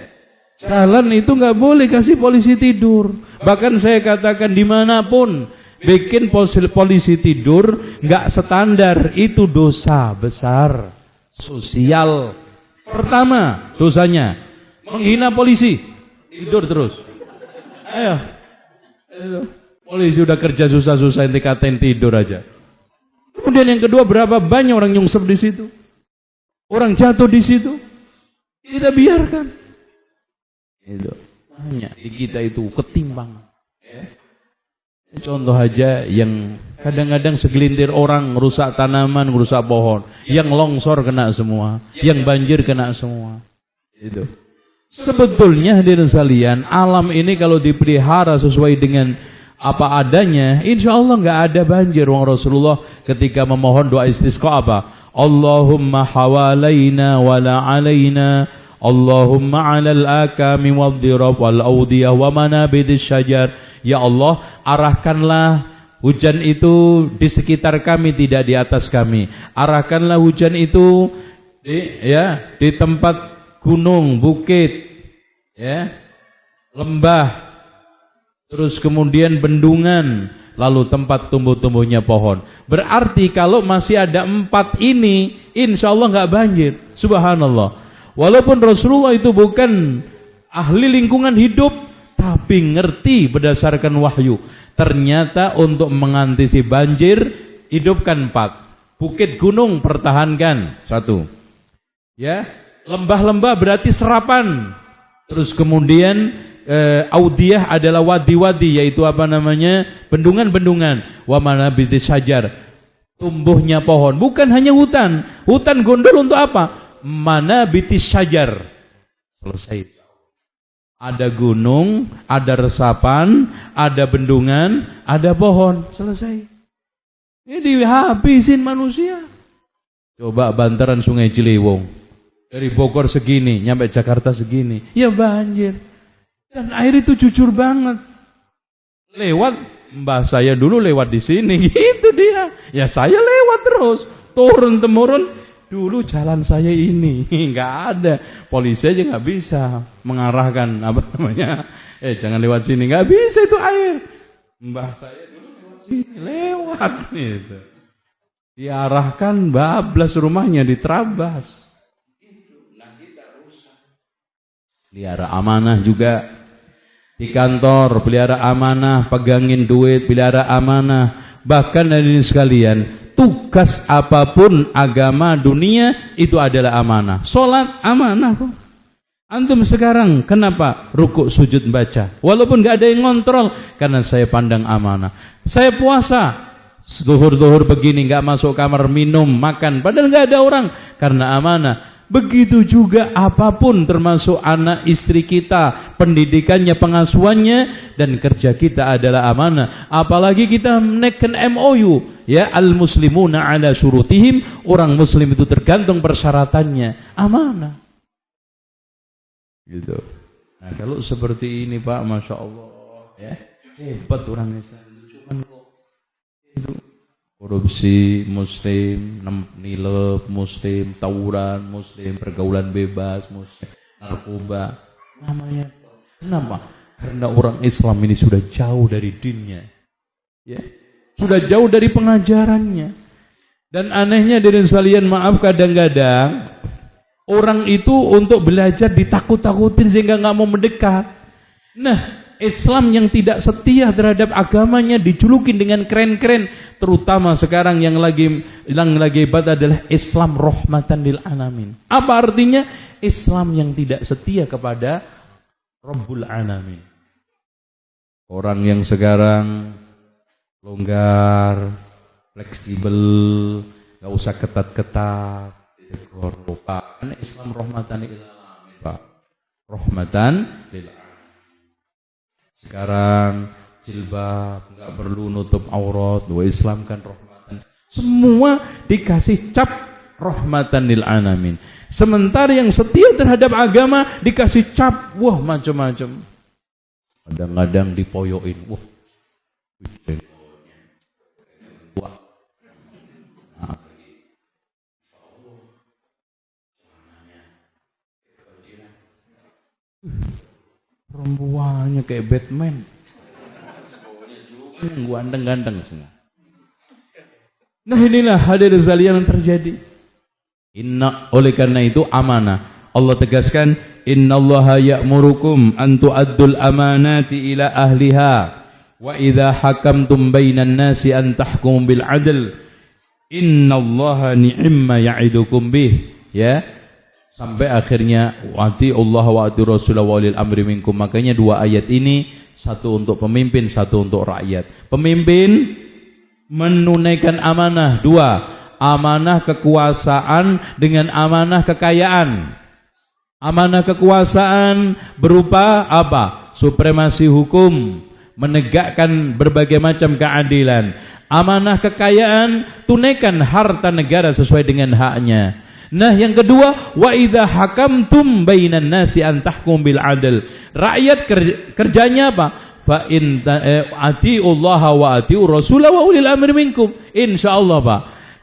Jalan itu nggak boleh kasih polisi tidur. Bahkan saya katakan dimanapun bikin polisi tidur nggak standar, itu dosa besar sosial. Pertama dosanya menghina polisi, tidur terus. Ayo. Polisi udah kerja susah-susah ente katain tidur aja. Kemudian yang kedua, berapa banyak orang nyungsep di situ. Orang jatuh di situ, kita biarkan. Itu banyak di kita itu ketimpangan. Contoh aja yang kadang-kadang segelintir orang merusak tanaman, merusak pohon, yang longsor kena semua, yang banjir kena semua. Itu. Sebetulnya hadirin sekalian, alam ini kalau dipelihara sesuai dengan apa adanya, insya Allah nggak ada banjir. Wong Rasulullah ketika memohon doa istisqa apa? Allahumma hawalaina wala alaina, Allahumma alal akami wadhirab wal awdiyah wa manabidis syajar. Ya Allah, arahkanlah hujan itu di sekitar kami, tidak di atas kami. Arahkanlah hujan itu di tempat gunung, bukit, ya, lembah, terus kemudian bendungan, lalu tempat tumbuh-tumbuhnya pohon. Berarti kalau masih ada 4 ini, insya Allah nggak banjir. Subhanallah. Walaupun Rasulullah itu bukan ahli lingkungan hidup, tapi ngerti berdasarkan wahyu. Ternyata untuk mengantisipasi banjir, hidupkan 4. Bukit gunung pertahankan 1. Ya, lembah-lembah berarti serapan. Terus kemudian audiyah adalah wadi-wadi, yaitu bendungan-bendungan. Wa manabidis syajar, tumbuhnya pohon. Bukan hanya hutan. Hutan gondol untuk apa? Manabidis syajar. Selesai. Ada gunung, ada resapan, ada bendungan, ada pohon. Selesai. Ini dihabisin manusia. Coba bantaran Sungai Ciliwung. Dari Bogor segini, nyampe Jakarta segini. Ya banjir. Dan air itu jujur banget. Lewat, mbah saya dulu lewat di sini, gitu dia. Ya saya lewat terus, turun-temurun. Dulu jalan saya ini, nggak ada. Polisi aja nggak bisa mengarahkan jangan lewat sini, nggak bisa itu air. Mbah saya dulu lewat sini, lewat gitu. Diarahkan bablas rumahnya, diterabas. Nah kita rusak. Pelihara amanah juga. Di kantor, pelihara amanah, pegangin duit, pelihara amanah. Bahkan hadirin sekalian, tugas apapun agama dunia itu adalah amanah. Salat amanah kok. Antum sekarang kenapa rukuk sujud baca? Walaupun gak ada yang ngontrol, karena saya pandang amanah. Saya puasa, zuhur begini gak masuk kamar minum, makan, padahal gak ada orang, karena amanah. Begitu juga apapun termasuk anak istri kita, pendidikannya, pengasuhannya, dan kerja kita adalah amanah. Apalagi kita menaikkan MOU, ya, al-muslimuna ala syurutihim, orang muslim itu tergantung persyaratannya, amanah. Gitu. Nah, kalau seperti ini Pak, Masya Allah, ya, hebat orang Islam. Cuman kok itu korupsi muslim, nilep muslim, tawuran muslim, pergaulan bebas muslim, narkoba namanya. Kenapa? Karena orang Islam ini sudah jauh dari dinnya, ya, sudah jauh dari pengajarannya. Dan anehnya dari sekalian, maaf, kadang-kadang orang itu untuk belajar ditakut-takutin sehingga nggak mau mendekat. Nah, Islam yang tidak setia terhadap agamanya dijulukin dengan keren-keren. Terutama sekarang yang lagi hebat adalah Islam rahmatan lil alamin. Apa artinya? Islam yang tidak setia kepada Rabbul Alamin. Orang yang sekarang longgar, fleksibel, nggak usah ketat-ketat. Kan Islam rahmatan lil alamin, Pak. Rahmatan lil alamin. Sekarang jilbab enggak perlu nutup aurat, Islam kan rahmatan. Semua dikasih cap rahmatan lil alamin. Sementara yang setia terhadap agama dikasih cap wah macam-macam. Kadang-kadang dipoyoin, wah. Perempuannya kayak Batman, ganteng-ganteng semua. Nah, inilah hadirin sekalian yang terjadi. Oleh karena itu amanah. Allah tegaskan, innallaha ya'murukum an tu'addul amanati ila ahliha wa idza hakamtum bainan nasi an tahkumu bil adl innallaha ni'ma ya'idukum bih. Ya. Sampai akhirnya wati Allah wa ati Rasulullah wa ulil amri minkum. Makanya dua ayat ini, satu untuk pemimpin, satu untuk rakyat. Pemimpin menunaikan amanah, dua, amanah kekuasaan dengan amanah kekayaan. Amanah kekuasaan berupa apa? Supremasi hukum, menegakkan berbagai macam keadilan. Amanah kekayaan, tunaikan harta negara sesuai dengan haknya. Nah, yang kedua, wa idza hakamtum bainan nasi an tahkum bil adl. Rakyat kerjanya apa? Fa in atiullah wa atiu Rasulullah wa ulil amri minkum. Insyaallah, Pak.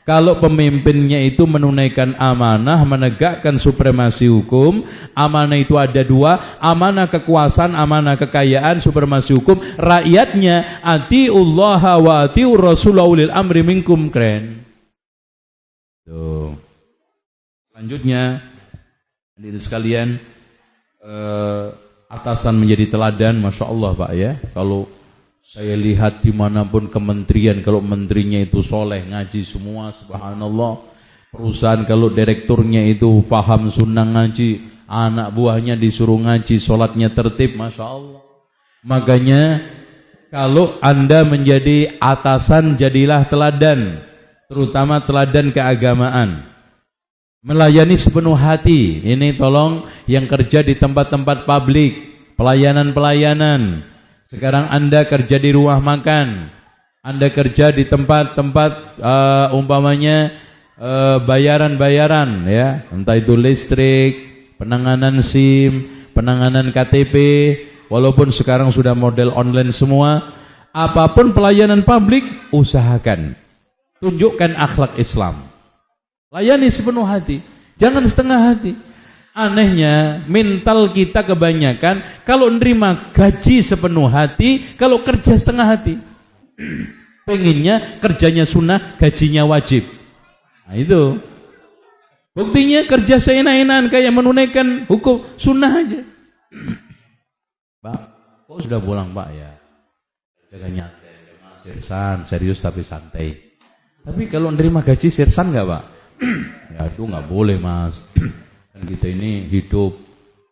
Kalau pemimpinnya itu menunaikan amanah, menegakkan supremasi hukum, amanah itu ada dua, amanah kekuasaan, amanah kekayaan, supremasi hukum. Rakyatnya atiullah wa atiu Rasulullah wa ulil amri minkum. Keren. Tuh. Selanjutnya, hadirin sekalian, atasan menjadi teladan, Masya Allah Pak ya. Kalau saya lihat dimanapun kementerian, kalau menterinya itu soleh, ngaji semua, subhanallah. Perusahaan kalau direkturnya itu paham sunnah ngaji, anak buahnya disuruh ngaji, sholatnya tertib, Masya Allah. Makanya kalau Anda menjadi atasan, jadilah teladan, terutama teladan keagamaan. Melayani sepenuh hati. Ini tolong yang kerja di tempat-tempat publik, pelayanan-pelayanan. Sekarang Anda kerja di rumah makan, Anda kerja di tempat-tempat umpamanya bayaran-bayaran, ya, entah itu listrik, penanganan SIM, penanganan KTP, walaupun sekarang sudah model online semua. Apapun pelayanan publik, usahakan tunjukkan akhlak Islam. Layani sepenuh hati, jangan setengah hati. Anehnya, mental kita kebanyakan kalau nerima gaji sepenuh hati, kalau kerja setengah hati. Pengennya kerjanya sunnah, gajinya wajib. Nah itu. Buktinya kerja seenak-enakan kayak menunaikan hukum sunnah aja. Pak, kok sudah pulang Pak ya? Jaga nyantai, serius tapi santai. Tapi kalau nerima gaji sirsan nggak Pak? Ya itu nggak boleh Mas. Kan kita ini hidup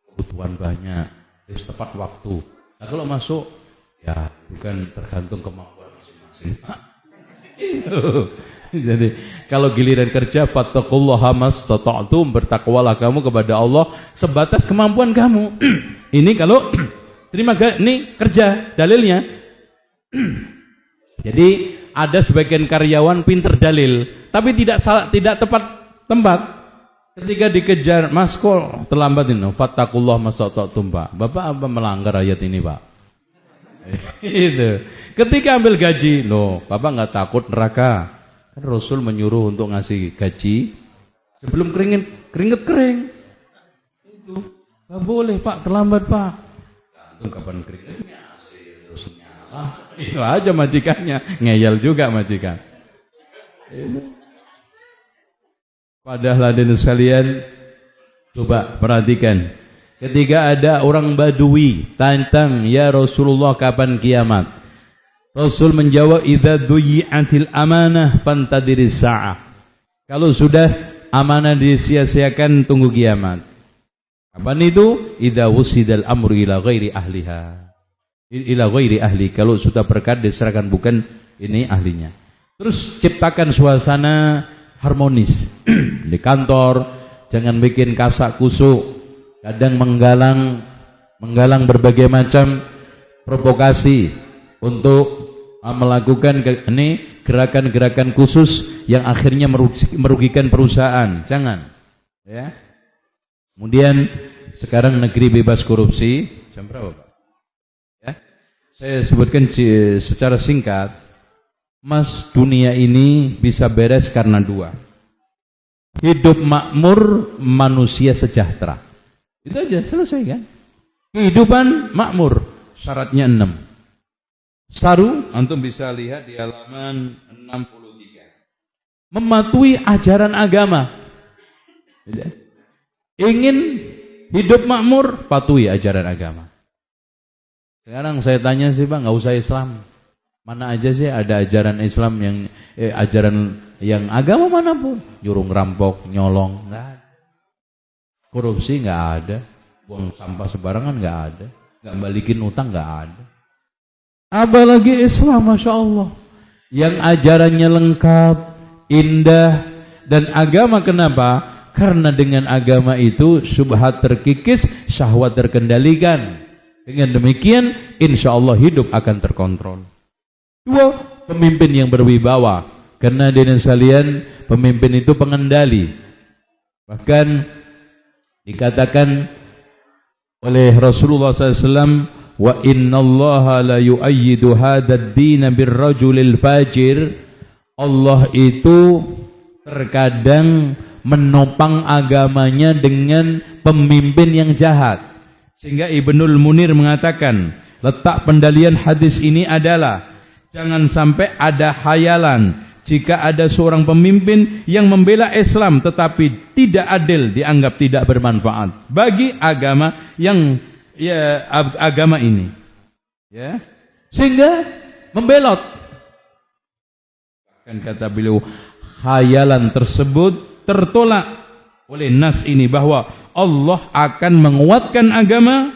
kebutuhan banyak, harus tepat waktu. Nah kalau masuk, ya itu kan tergantung kemampuan masing-masing. Jadi kalau giliran kerja, fattaqullaha mastata'tum, bertakwalah kamu kepada Allah sebatas kemampuan kamu. Ini kalau terima ini kerja dalilnya. Jadi ada sebagian karyawan pinter dalil, tapi tidak tepat tempat. Ketika dikejar, Mas kok terlambat ini? Fattaqullaha mastata'tum Pak. Bapak apa melanggar ayat ini Pak? Itu. Ketika ambil gaji, loh, Bapak nggak takut neraka? Kan Rasul menyuruh untuk ngasih gaji sebelum keringet kering. Itu nggak boleh Pak, terlambat Pak. Gantung kapan keringetnya, terus nyala. Itu aja majikannya, ngeyel juga majikan. Padahal hadirin sekalian, coba perhatikan. Ketika ada orang Badui tantang, ya Rasulullah kapan kiamat? Rasul menjawab, idza duyi'atil amanah fantadiris sa'ah. Kalau sudah amanah disia-siakan, tunggu kiamat. Kapan itu? Idza wusidal amru ila ghairi ahliha. Ila ghairi ahli. Kalau sudah perkara diserahkan bukan ini ahlinya. Terus ciptakan suasana harmonis di kantor. Jangan bikin kasak kusuk. Kadang menggalang berbagai macam provokasi untuk melakukan gerakan-gerakan khusus yang akhirnya merugikan perusahaan. Jangan, ya. Kemudian sekarang negeri bebas korupsi. Jam berapa Pak? Ya, saya sebutkan secara singkat. Mas, dunia ini bisa beres karena dua: hidup makmur, manusia sejahtera. Itu aja, selesai kan? Kehidupan makmur, syaratnya 6. Saru, antum bisa lihat di halaman 63. Mematuhi ajaran agama. Ingin hidup makmur, patuhi ajaran agama. Sekarang saya tanya sih Pak, nggak usah Islam. Mana aja sih ada ajaran Islam yang ajaran yang agama manapun, nyuruh ngerampok, nyolong, nggak ada. Korupsi nggak ada, buang sampah sembarangan nggak ada, nggak balikin utang nggak ada. Apalagi Islam, Masya Allah, yang ajarannya lengkap, indah, dan agama. Kenapa? Karena dengan agama itu syubhat terkikis, syahwat terkendalikan. Dengan demikian, insya Allah hidup akan terkontrol. 2, pemimpin yang berwibawa. Karena dengan sekalian, pemimpin itu pengendali. Bahkan dikatakan oleh Rasulullah SAW, wa innallaha la yu'ayyidu hadzal din birrajulil fajir. Allah itu terkadang menopang agamanya dengan pemimpin yang jahat. Sehingga Ibnul Munir mengatakan, letak pendalian hadis ini adalah jangan sampai ada khayalan jika ada seorang pemimpin yang membela Islam tetapi tidak adil, dianggap tidak bermanfaat bagi agama yang agama ini, ya, sehingga membelot. Bahkan kata beliau, khayalan tersebut tertolak oleh nas ini bahwa Allah akan menguatkan agama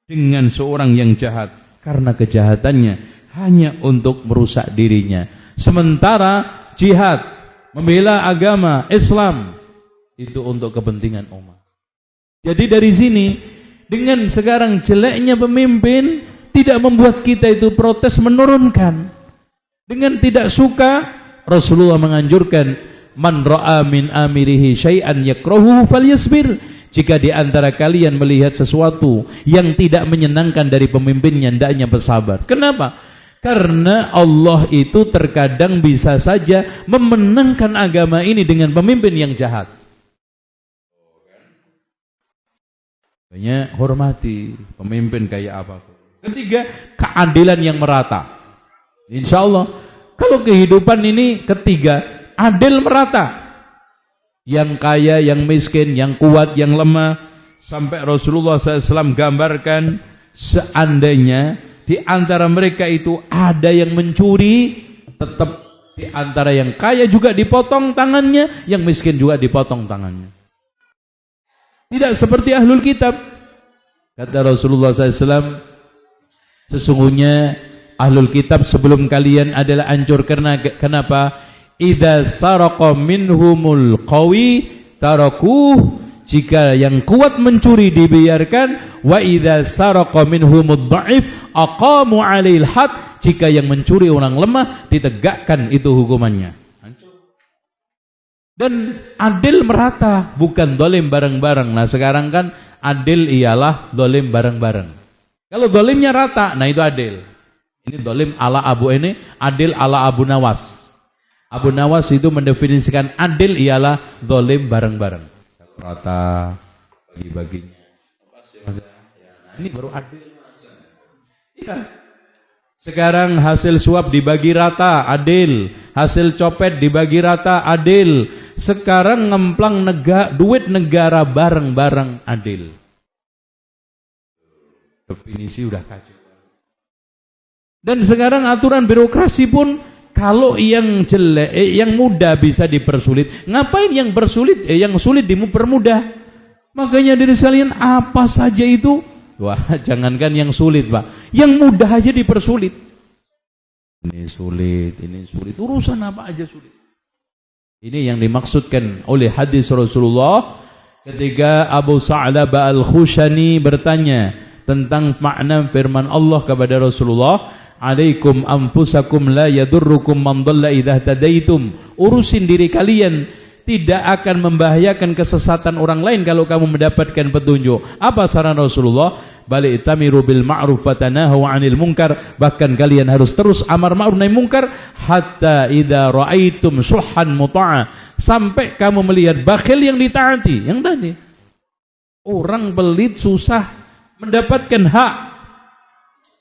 dengan seorang yang jahat karena kejahatannya hanya untuk merusak dirinya. Sementara jihad membela agama Islam itu untuk kepentingan umat. Jadi dari sini, dengan sekarang jeleknya pemimpin tidak membuat kita itu protes menurunkan. Dengan tidak suka, Rasulullah menganjurkan, man ra'a min amirihi syai'an yakrahu falyasbir. Jika di antara kalian melihat sesuatu yang tidak menyenangkan dari pemimpinnya, hendaknya bersabar. Kenapa? Karena Allah itu terkadang bisa saja memenangkan agama ini dengan pemimpin yang jahat. Makanya hormati pemimpin kayak apapun. Ketiga, keadilan yang merata. Insya Allah, kalau kehidupan ini ketiga, adil merata. Yang kaya, yang miskin, yang kuat, yang lemah. Sampai Rasulullah SAW gambarkan, seandainya di antara mereka itu ada yang mencuri, tetap Di antara yang kaya juga dipotong tangannya, yang miskin juga dipotong tangannya. Tidak seperti ahlul kitab. Kata Rasulullah SAW, sesungguhnya ahlul kitab sebelum kalian adalah hancur. Karena kenapa? Idza saraqa minhumul qawi tarakuh. Jika yang kuat mencuri dibiarkan, wa idza saraqa minhumud dha'if aqamu 'alail had. Jika yang mencuri orang lemah ditegakkan itu hukumannya. Dan adil merata, bukan dolim bareng-bareng. Nah sekarang kan adil ialah dolim bareng-bareng. Kalau dolimnya rata, nah itu adil. Ini dolim ala Abu ini, adil ala Abu Nawas. Abu Nawas itu mendefinisikan adil ialah dolim bareng-bareng. Rata, bagi-baginya. Nah, ini baru adil. Ya. Sekarang hasil suap dibagi rata, adil. Hasil copet dibagi rata, adil. Sekarang ngemplang duit negara bareng-bareng, adil. Definisi udah kacau. Dan sekarang aturan birokrasi pun, kalau yang jelek, yang mudah bisa dipersulit. Ngapain yang yang sulit dipermudah? Makanya dari sekalian apa saja itu, wah, jangankan yang sulit, Pak. Yang mudah aja dipersulit. Ini sulit, urusan apa aja sulit. Ini yang dimaksudkan oleh hadis Rasulullah ketika Abu Sa'labah Al-Khushani bertanya tentang makna firman Allah kepada Rasulullah, "Alaikum anfusakum la yadurrukum man dhalla idza tadaitum." Urusin diri kalian, tidak akan membahayakan kesesatan orang lain kalau kamu mendapatkan petunjuk. Apa saran Rasulullah? Balik tamiru bil ma'ruf wa tanahu 'anil munkar. Bahkan kalian harus terus amar ma'ruf nahi munkar hatta idza ra'aitum syuhan muta'a. Sampai kamu melihat bakhil yang ditaati. Yang tadi. Orang pelit susah mendapatkan hak.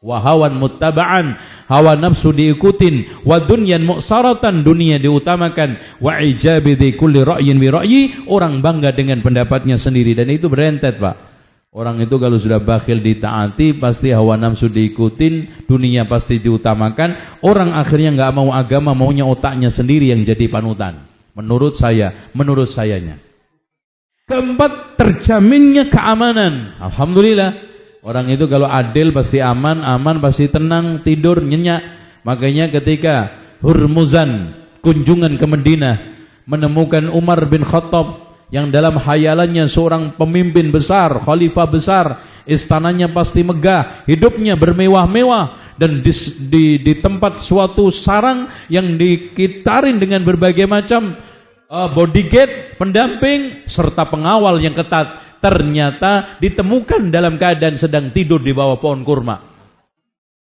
Wa hawan muttaba'an, hawa nafsu diikutin, wa dunyan mu'saratan, dunia diutamakan, wa ijabi di kulli ra'yin bi ra'yi, orang bangga dengan pendapatnya sendiri. Dan itu berentet, Pak. Orang itu kalau sudah bakhil ditaati, pasti hawa nafsu diikutin, dunia pasti diutamakan. Orang akhirnya enggak mau agama, maunya otaknya sendiri yang jadi panutan. Menurut sayanya. Keempat, terjaminnya keamanan. Alhamdulillah. Orang itu kalau adil pasti aman pasti tenang, tidur nyenyak. Makanya ketika Hurmuzan kunjungan ke Madinah menemukan Umar bin Khattab yang dalam hayalannya seorang pemimpin besar, khalifah besar, istananya pasti megah, hidupnya bermewah-mewah, dan di tempat suatu sarang yang dikitarin dengan berbagai macam bodyguard, pendamping serta pengawal yang ketat. Ternyata ditemukan dalam keadaan sedang tidur di bawah pohon kurma.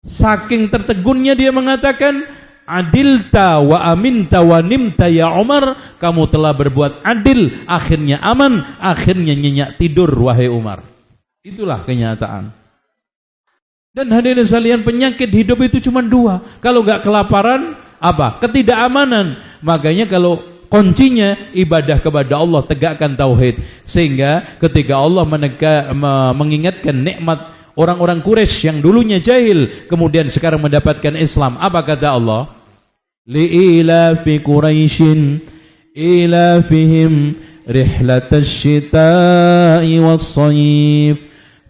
Saking tertegunnya dia mengatakan, "Adilta wa aminta wa nimta ya Umar." Kamu telah berbuat adil, akhirnya aman, akhirnya nyenyak tidur wahai Umar. Itulah kenyataan. Dan hadirin sekalian, penyakit hidup itu cuma dua. Kalau enggak kelaparan, apa? Ketidakamanan. Makanya kalau kuncinya ibadah kepada Allah, tegakkan tauhid. Sehingga ketika Allah mengingatkan nikmat orang-orang Quraisy yang dulunya jahil, kemudian sekarang mendapatkan Islam, apa kata Allah? Li'ilafi Quraisyin ilafihim rihlatash shita'i was-sayf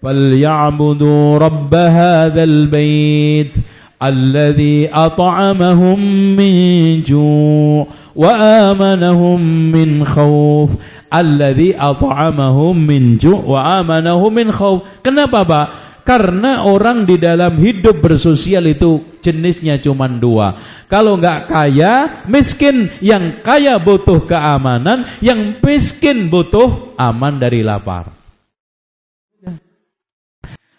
falyabudu rabb hadzal bait alladzi at'amahum min ju' wa amanahum min khauf. Alladzi at'amahum min ju' wa amanahum min khauf. Kenapa, Pak? Karena orang di dalam hidup bersosial itu jenisnya cuma dua. Kalau enggak kaya, miskin. Yang kaya butuh keamanan, yang miskin butuh aman dari lapar.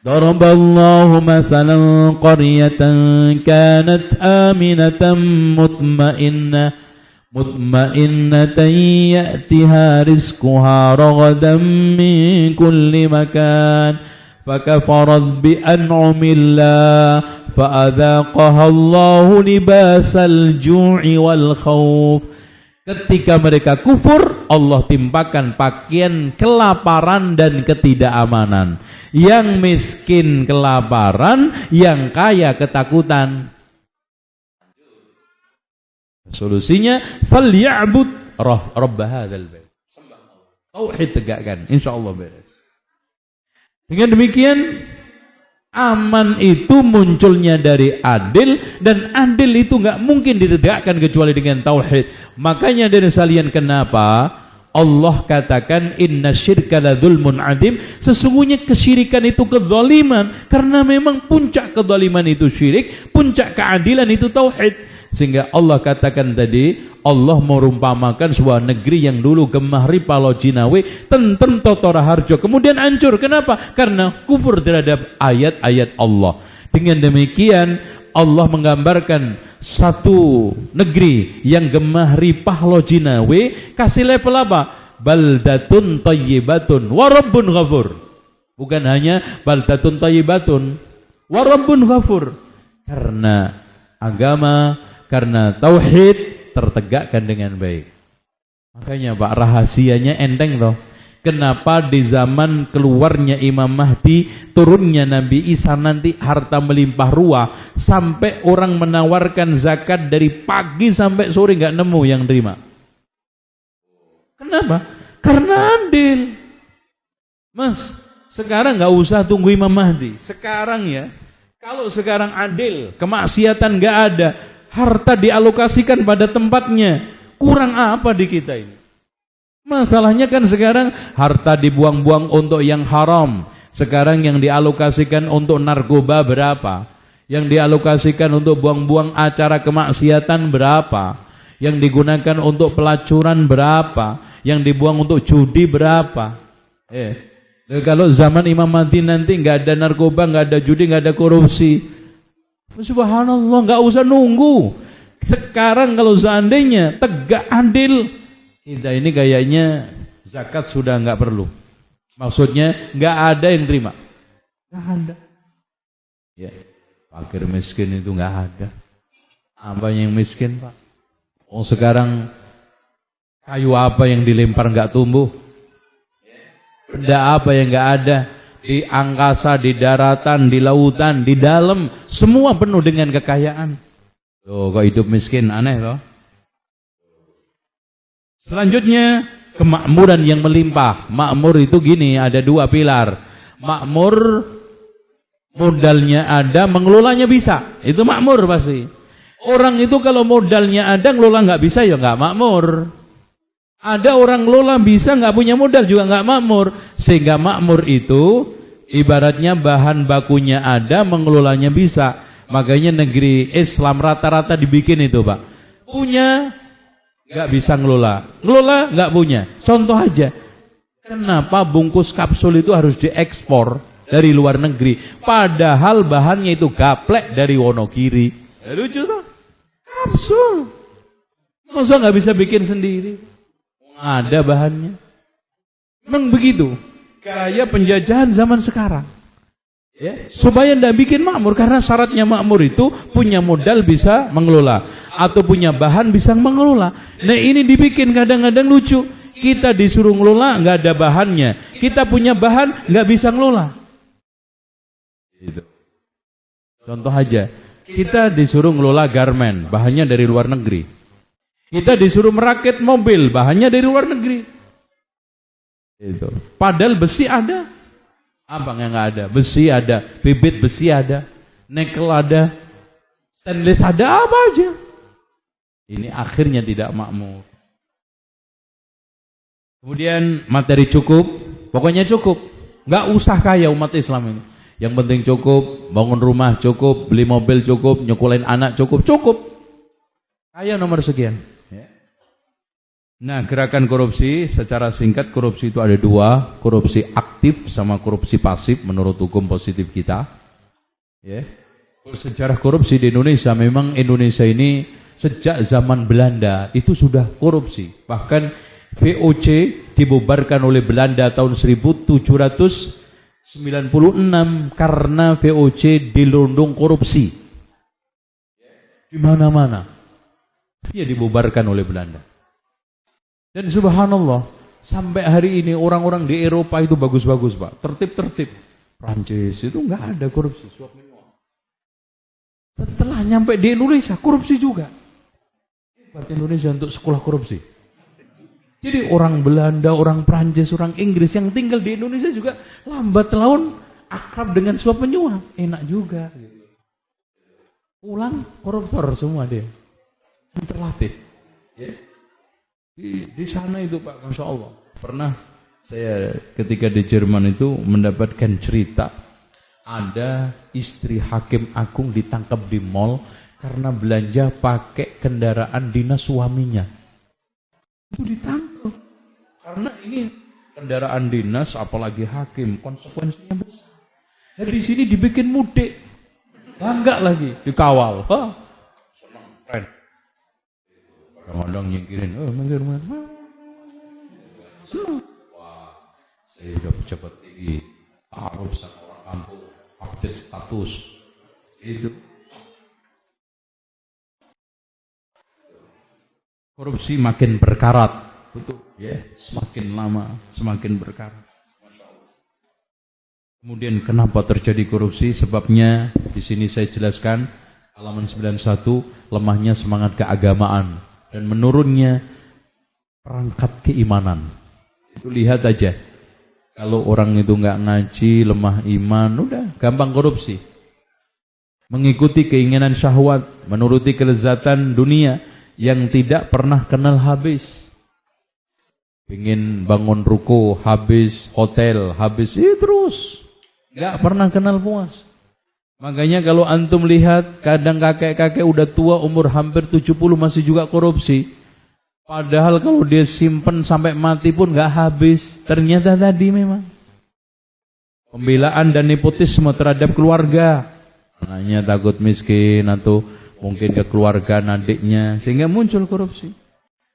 Daraballahu masalan qaryatan kanat aminatan mutma'innatan ya'tiha rizquha ragadan min kulli makan fakafarat bi an'amillah fa'adzaqaha Allahu libasal ju'i wal khauf. Ketika mereka kufur, Allah timpakan pakaian kelaparan dan ketidakamanan. Yang miskin kelaparan, yang kaya ketakutan. Solusinya falya'bud rabb hadzal bait. Tauhid tegakkan, insyaallah beres. Dengan demikian aman itu munculnya dari adil, dan adil itu enggak mungkin ditegakkan kecuali dengan tauhid. Makanya dari salian kenapa Allah katakan inna syirka ladzulmun adzim, sesungguhnya kesyirikan itu kezaliman, karena memang puncak kezaliman itu syirik, puncak keadilan itu tauhid. Sehingga Allah katakan tadi, Allah merumpamakan sebuah negeri yang dulu gemah ripalo jinawi, tentrem totora harjo, kemudian hancur. Kenapa? Karena kufur terhadap ayat-ayat Allah. Dengan demikian Allah menggambarkan satu negeri yang gemah ripalo jinawi, kasih level apa? Baldatun tayyibatun wa rabbun ghafur. Bukan hanya baldatun tayyibatun wa rabbun ghafur. Karena agama, karena tauhid tertegakkan dengan baik. Makanya Pak, rahasianya enteng toh. Kenapa di zaman keluarnya Imam Mahdi, turunnya Nabi Isa nanti harta melimpah ruah, sampai orang menawarkan zakat dari pagi sampai sore nggak nemu yang terima. Kenapa? Karena adil. Mas, sekarang nggak usah tunggu Imam Mahdi. Sekarang ya, kalau sekarang adil, kemaksiatan nggak ada, harta dialokasikan pada tempatnya, kurang apa di kita ini? Masalahnya kan sekarang harta dibuang-buang untuk yang haram. Sekarang yang dialokasikan untuk narkoba berapa? Yang dialokasikan untuk buang-buang acara kemaksiatan berapa? Yang digunakan untuk pelacuran berapa? Yang dibuang untuk judi berapa? Kalau zaman Imam Mahdi nanti nggak ada narkoba, nggak ada judi, nggak ada korupsi. Subhanallah, nggak usah nunggu. Sekarang kalau seandainya tegak adil, kita ini kayaknya zakat sudah nggak perlu. Maksudnya nggak ada yang terima, nggak ada. Ya, fakir miskin itu nggak ada. Apa yang miskin Pak? Oh sekarang kayu apa yang dilempar nggak tumbuh? Benda apa yang nggak ada? Di angkasa, di daratan, di lautan, di dalam, semua penuh dengan kekayaan. Loh, kok hidup miskin, aneh loh. Selanjutnya, kemakmuran yang melimpah. Makmur itu gini, ada dua pilar. Makmur, modalnya ada, mengelolanya bisa. Itu makmur pasti. Orang itu kalau modalnya ada, ngelola nggak bisa, ya nggak makmur. Ada orang ngelola bisa, nggak punya modal juga nggak makmur. Sehingga makmur itu ibaratnya bahan bakunya ada, mengelolanya bisa. Makanya negeri Islam rata-rata dibikin itu Pak. Punya, nggak bisa ngelola. Ngelola, nggak punya. Contoh aja, kenapa bungkus kapsul itu harus diekspor dari luar negeri? Padahal bahannya itu gaplek dari Wonogiri. Lucu tuh. Kapsul. Masa nggak bisa bikin sendiri? Ada bahannya. Memang begitu. Gaya penjajahan zaman sekarang. Ya, supaya tidak bikin makmur, karena syaratnya makmur itu punya modal bisa mengelola atau punya bahan bisa mengelola. Nah ini dibikin kadang-kadang lucu. Kita disuruh ngelola nggak ada bahannya. Kita punya bahan nggak bisa ngelola. Itu. Contoh aja, kita disuruh ngelola garmen, bahannya dari luar negeri. Kita disuruh merakit mobil, bahannya dari luar negeri. Itu. Padahal besi ada. Apa yang nggak ada? Besi ada, bibit besi ada, nikel ada, stainless ada, apa aja. Ini akhirnya tidak makmur. Kemudian materi cukup, pokoknya cukup. Nggak usah kaya umat Islam ini. Yang penting cukup, bangun rumah cukup, beli mobil cukup, nyekolahkan anak cukup, cukup. Kaya nomor sekian. Nah, gerakan korupsi secara singkat, korupsi itu ada dua, korupsi aktif sama korupsi pasif menurut hukum positif kita. Ya. Sejarah korupsi di Indonesia, memang Indonesia ini sejak zaman Belanda itu sudah korupsi. Bahkan VOC dibubarkan oleh Belanda tahun 1796 karena VOC dilundung korupsi. Di mana-mana. Dia dibubarkan oleh Belanda. Dan subhanallah, sampai hari ini orang-orang di Eropa itu bagus-bagus Pak, tertib-tertib. Prancis itu nggak ada korupsi, suap menyuap. Setelah nyampe di Indonesia, korupsi juga. Buat Indonesia untuk sekolah korupsi. Jadi orang Belanda, orang Prancis, orang Inggris yang tinggal di Indonesia juga lambat laun akrab dengan suap menyuap. Enak juga. Pulang koruptor semua dia. Terlatih. Ya. Di sana itu Pak, Masya Allah. Pernah saya ketika di Jerman itu mendapatkan cerita. Ada istri hakim agung ditangkap di mall karena belanja pakai kendaraan dinas suaminya. Itu ditangkap. Karena ini kendaraan dinas, apalagi hakim, konsekuensinya besar. Dan di sini dibikin mudik, bangga lagi, dikawal. Hah, senang, keren. Kadang-kadang nyingkirin, minggir. Wah, saya udah pejabat tinggi, taruh sama orang kampung, update status, itu. Korupsi makin berkarat, betul, ya, semakin lama semakin berkarat. Kemudian kenapa terjadi korupsi? Sebabnya di sini saya jelaskan halaman 91, lemahnya semangat keagamaan dan menurunnya perangkat keimanan. Itu lihat aja, kalau orang itu nggak ngaji, lemah iman, udah gampang korupsi. Mengikuti keinginan syahwat, menuruti kelezatan dunia yang tidak pernah kenal habis. Ingin bangun ruko, habis, hotel, habis, terus. Gak pernah kenal puas. Makanya kalau antum lihat, kadang kakek-kakek udah tua, umur hampir 70 masih juga korupsi. Padahal kalau dia simpen sampai mati pun gak habis. Ternyata tadi memang pembelaan dan nepotisme terhadap keluarga. Anaknya takut miskin atau mungkin kekeluargaan adiknya, sehingga muncul korupsi.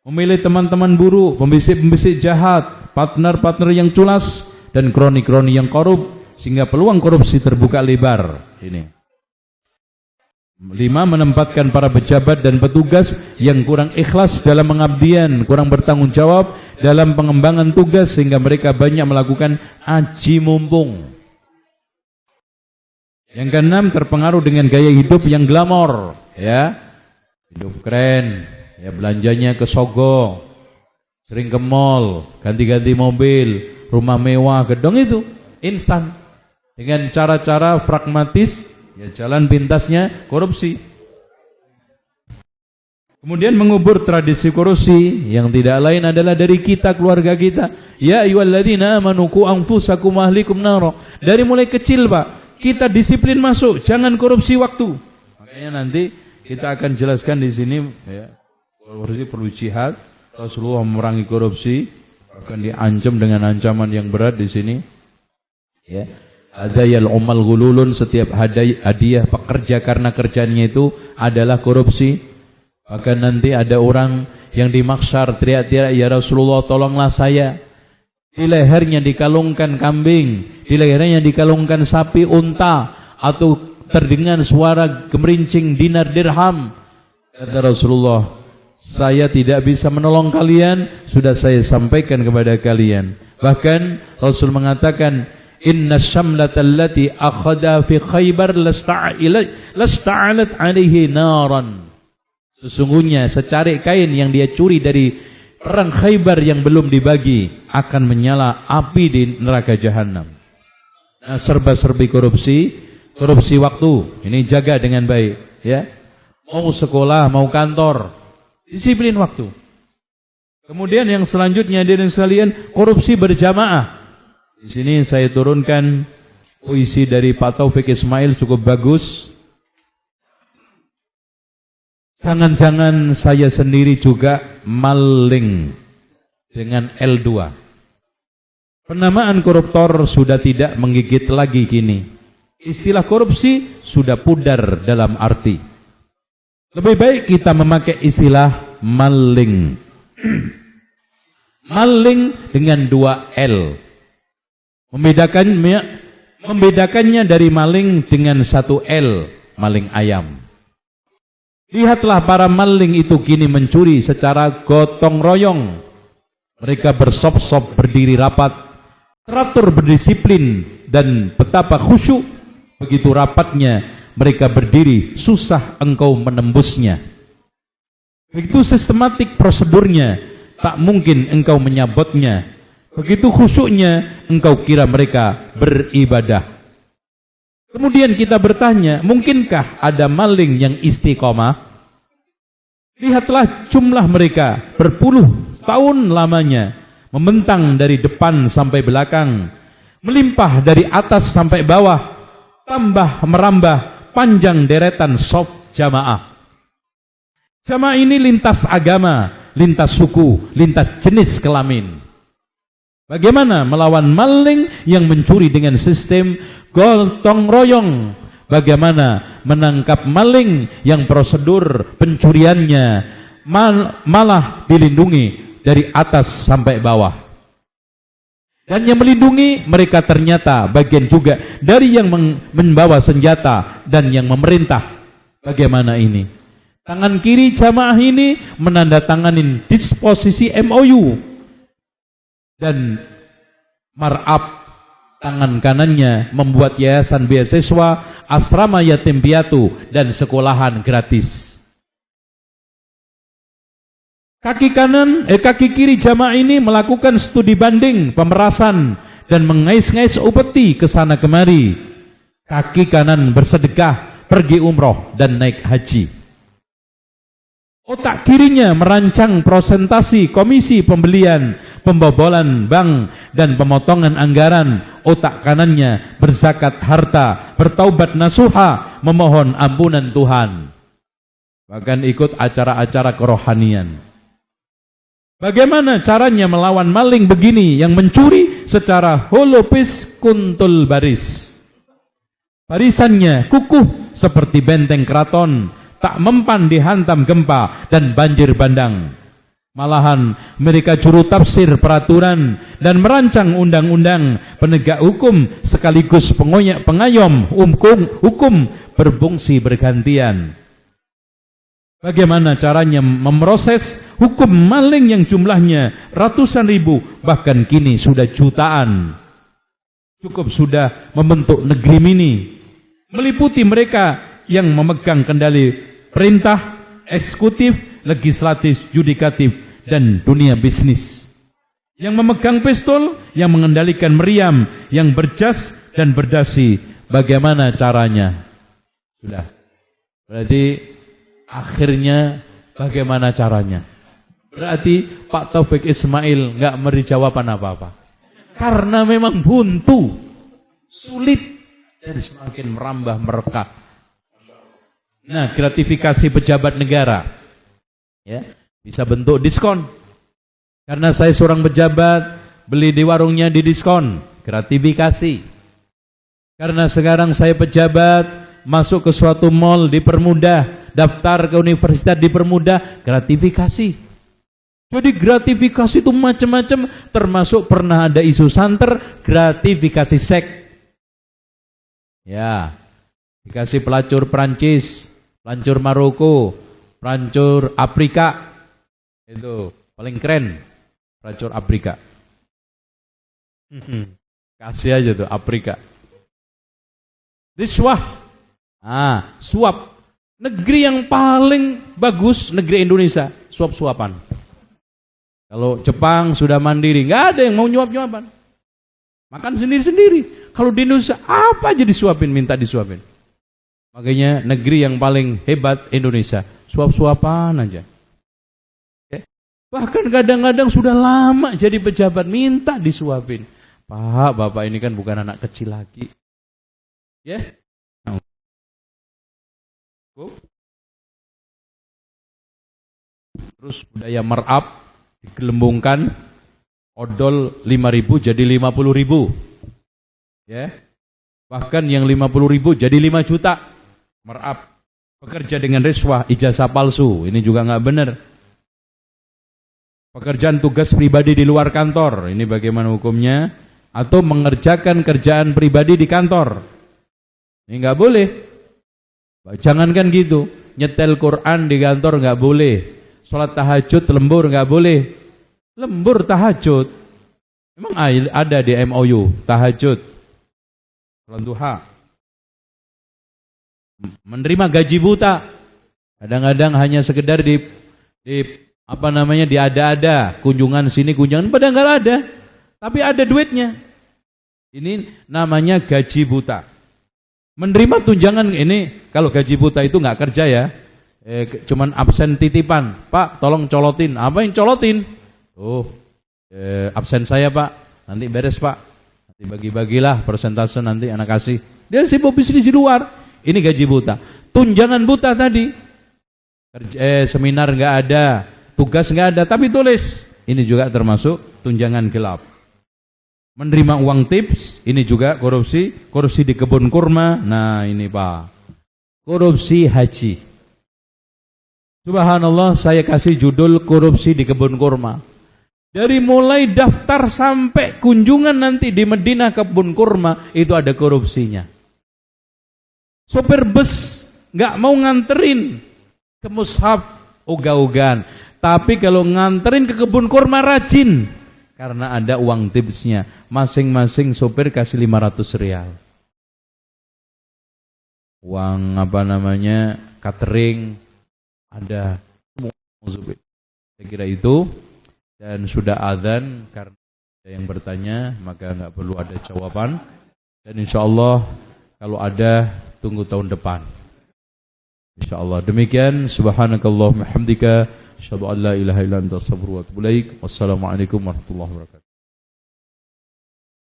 Memilih teman-teman buruk, pembisik-pembisik jahat, partner-partner yang culas, dan kroni-kroni yang korup, sehingga peluang korupsi terbuka lebar. Ini 5, menempatkan para pejabat dan petugas yang kurang ikhlas dalam pengabdian, kurang bertanggung jawab dalam pengembangan tugas, sehingga mereka banyak melakukan aji mumpung. Yang keenam, terpengaruh dengan gaya hidup yang glamor, ya, hidup keren, ya, belanjanya ke Sogo, sering ke mall, ganti-ganti mobil, rumah mewah, gedung, itu instan. Dengan cara-cara pragmatis, ya, jalan pintasnya korupsi. Kemudian mengubur tradisi korupsi yang tidak lain adalah dari kita, keluarga kita. Ya ayyuhalladzina amanu qu anfusakum wa ahlikum nar. Dari mulai kecil, Pak, kita disiplin masuk, jangan korupsi waktu. Makanya nanti kita akan jelaskan di sini, ya, korupsi perlu jihad. Rasulullah memerangi korupsi, akan diancam dengan ancaman yang berat di sini. Ya, hadayal umal gululun, setiap hadiah pekerja karena kerjaannya itu adalah korupsi. Bahkan nanti ada orang yang di mahsyar teriak-teriak, ya Rasulullah tolonglah saya. Di lehernya dikalungkan kambing, di lehernya dikalungkan sapi, unta, atau terdengar suara gemerincing dinar dirham. Kata Rasulullah, saya tidak bisa menolong kalian, sudah saya sampaikan kepada kalian. Bahkan Rasul mengatakan, inna syamlatal lati akhadha fi Khaybar lasta'alat alaihi naran. Sesungguhnya secarik kain yang dia curi dari perang Khaybar yang belum dibagi akan menyala api di neraka jahanam. Nah, serba-serbi korupsi, korupsi waktu, ini jaga dengan baik, ya. Mau sekolah, mau kantor, disiplin waktu. Kemudian yang selanjutnya hadirin sekalian, korupsi berjamaah. Di sini saya turunkan puisi dari Pak Taufik Ismail, cukup bagus. Jangan-jangan saya sendiri juga maling dengan L2. Penamaan koruptor sudah tidak menggigit lagi kini. Istilah korupsi sudah pudar dalam arti. Lebih baik kita memakai istilah maling. Maling dengan 2 L. Membedakannya dari maling dengan 1 L, maling ayam. Lihatlah para maling itu kini mencuri secara gotong royong. Mereka bersop-sop berdiri rapat, teratur berdisiplin, dan betapa khusyuk. Begitu rapatnya mereka berdiri, susah engkau menembusnya. Begitu sistematik prosedurnya, tak mungkin engkau menyabotnya. Begitu khusyuknya, engkau kira mereka beribadah. Kemudian kita bertanya, mungkinkah ada maling yang istiqomah? Lihatlah jumlah mereka berpuluh tahun lamanya, membentang dari depan sampai belakang, melimpah dari atas sampai bawah, tambah merambah panjang deretan shaf jamaah. Jamaah ini lintas agama, lintas suku, lintas jenis kelamin. Bagaimana melawan maling yang mencuri dengan sistem gotong royong? Bagaimana menangkap maling yang prosedur pencuriannya malah dilindungi dari atas sampai bawah? Dan yang melindungi mereka ternyata bagian juga dari yang membawa senjata dan yang memerintah. Bagaimana ini? Tangan kiri jamaah ini menandatanganin disposisi MOU. Dan mar'ab tangan kanannya membuat yayasan beasiswa, asrama yatim piatu, dan sekolahan gratis. Kaki kiri jamaah ini melakukan studi banding, pemerasan, dan mengais-ngais upeti ke sana kemari. Kaki kanan bersedekah, pergi umroh, dan naik haji. Otak kirinya merancang prosentasi komisi pembelian, pembobolan bank, dan pemotongan anggaran. Otak kanannya berzakat harta, bertaubat nasuha, memohon ampunan Tuhan. Bahkan ikut acara-acara kerohanian. Bagaimana caranya melawan maling begini yang mencuri secara holopis kuntul baris? Barisannya kukuh seperti benteng keraton, tak mempan dihantam gempa dan banjir bandang. Malahan mereka juru tafsir peraturan dan merancang undang-undang penegak hukum sekaligus pengayom hukum berfungsi bergantian. Bagaimana caranya memproses hukum maling yang jumlahnya ratusan ribu, bahkan kini sudah jutaan? Cukup sudah membentuk negeri mini, meliputi mereka yang memegang kendali perintah, eksekutif, legislatif, yudikatif, dan dunia bisnis. Yang memegang pistol, yang mengendalikan meriam, yang berjas dan berdasi. Bagaimana caranya? Sudah. Berarti akhirnya bagaimana caranya? Berarti Pak Taufik Ismail nggak beri jawaban apa-apa. Karena memang buntu, sulit, dan semakin merambah mereka. Nah, gratifikasi pejabat negara, ya, bisa bentuk diskon. Karena saya seorang pejabat, beli di warungnya di diskon, gratifikasi. Karena sekarang saya pejabat, masuk ke suatu mall dipermudah, daftar ke universitas dipermudah, gratifikasi. Jadi gratifikasi itu macam-macam, termasuk pernah ada isu santer, gratifikasi seks. Ya, dikasih pelacur Perancis, pelacur Maroko, pelacur Afrika. Itu paling keren, pelacur Afrika. Kasih aja tuh Afrika. Riswah. Suap. Negeri yang paling bagus, negeri Indonesia, suap-suapan. Kalau Jepang sudah mandiri, nggak ada yang mau nyuap-nyuapan. Makan sendiri-sendiri. Kalau di Indonesia, apa aja disuapin, minta disuapin. Makanya negeri yang paling hebat Indonesia, suap-suapan aja. Bahkan kadang-kadang sudah lama jadi pejabat, minta disuapin. Pak, Bapak ini kan bukan anak kecil lagi. Ya. Terus budaya merap digelembungkan, odol 5.000 jadi 50.000. Ya. Bahkan yang 50.000 jadi 5 juta. Merap. Bekerja dengan riswah, ijazah palsu, ini juga nggak benar. Pekerjaan tugas pribadi di luar kantor, ini bagaimana hukumnya? Atau mengerjakan kerjaan pribadi di kantor, ini nggak boleh. Jangankan gitu, nyetel Quran di kantor nggak boleh. Sholat tahajud lembur nggak boleh. Lembur tahajud, memang ada di MOU tahajud, sholat duha. Menerima gaji buta, kadang-kadang hanya sekedar diada-ada, kunjungan sini, kunjungan, padahal nggak ada, tapi ada duitnya. Ini namanya gaji buta. Menerima tunjangan ini, kalau gaji buta itu nggak kerja ya, cuman absen titipan. Pak, tolong colotin. Apa yang colotin? Absen saya Pak, nanti beres Pak. Nanti bagi-bagilah persentase nanti anak kasih. Dia sibuk bisnis di luar. Ini gaji buta. Tunjangan buta tadi, seminar nggak ada, tugas nggak ada, tapi tulis. Ini juga termasuk tunjangan gelap. Menerima uang tips, ini juga korupsi. Korupsi di kebun kurma. Nah ini Pak, korupsi haji. Subhanallah, saya kasih judul korupsi di kebun kurma. Dari mulai daftar sampai kunjungan nanti di Madinah kebun kurma, itu ada korupsinya. Sopir bus nggak mau nganterin ke mushaf, ogah-ogahan. Tapi kalau nganterin ke kebun kurma rajin, karena ada uang tipsnya. Masing-masing sopir kasih 500 rial. Uang catering ada. Saya kira itu. Dan sudah adzan, karena ada yang bertanya maka nggak perlu ada jawaban. Dan insya Allah kalau ada tunggu tahun depan. Insya Allah. Demikian. Subhanakallahumma hamdika asyhadu an la ilaha illa anta astaghfiruka wa atubu ilaik. Wassalamualaikum warahmatullahi wabarakatuh.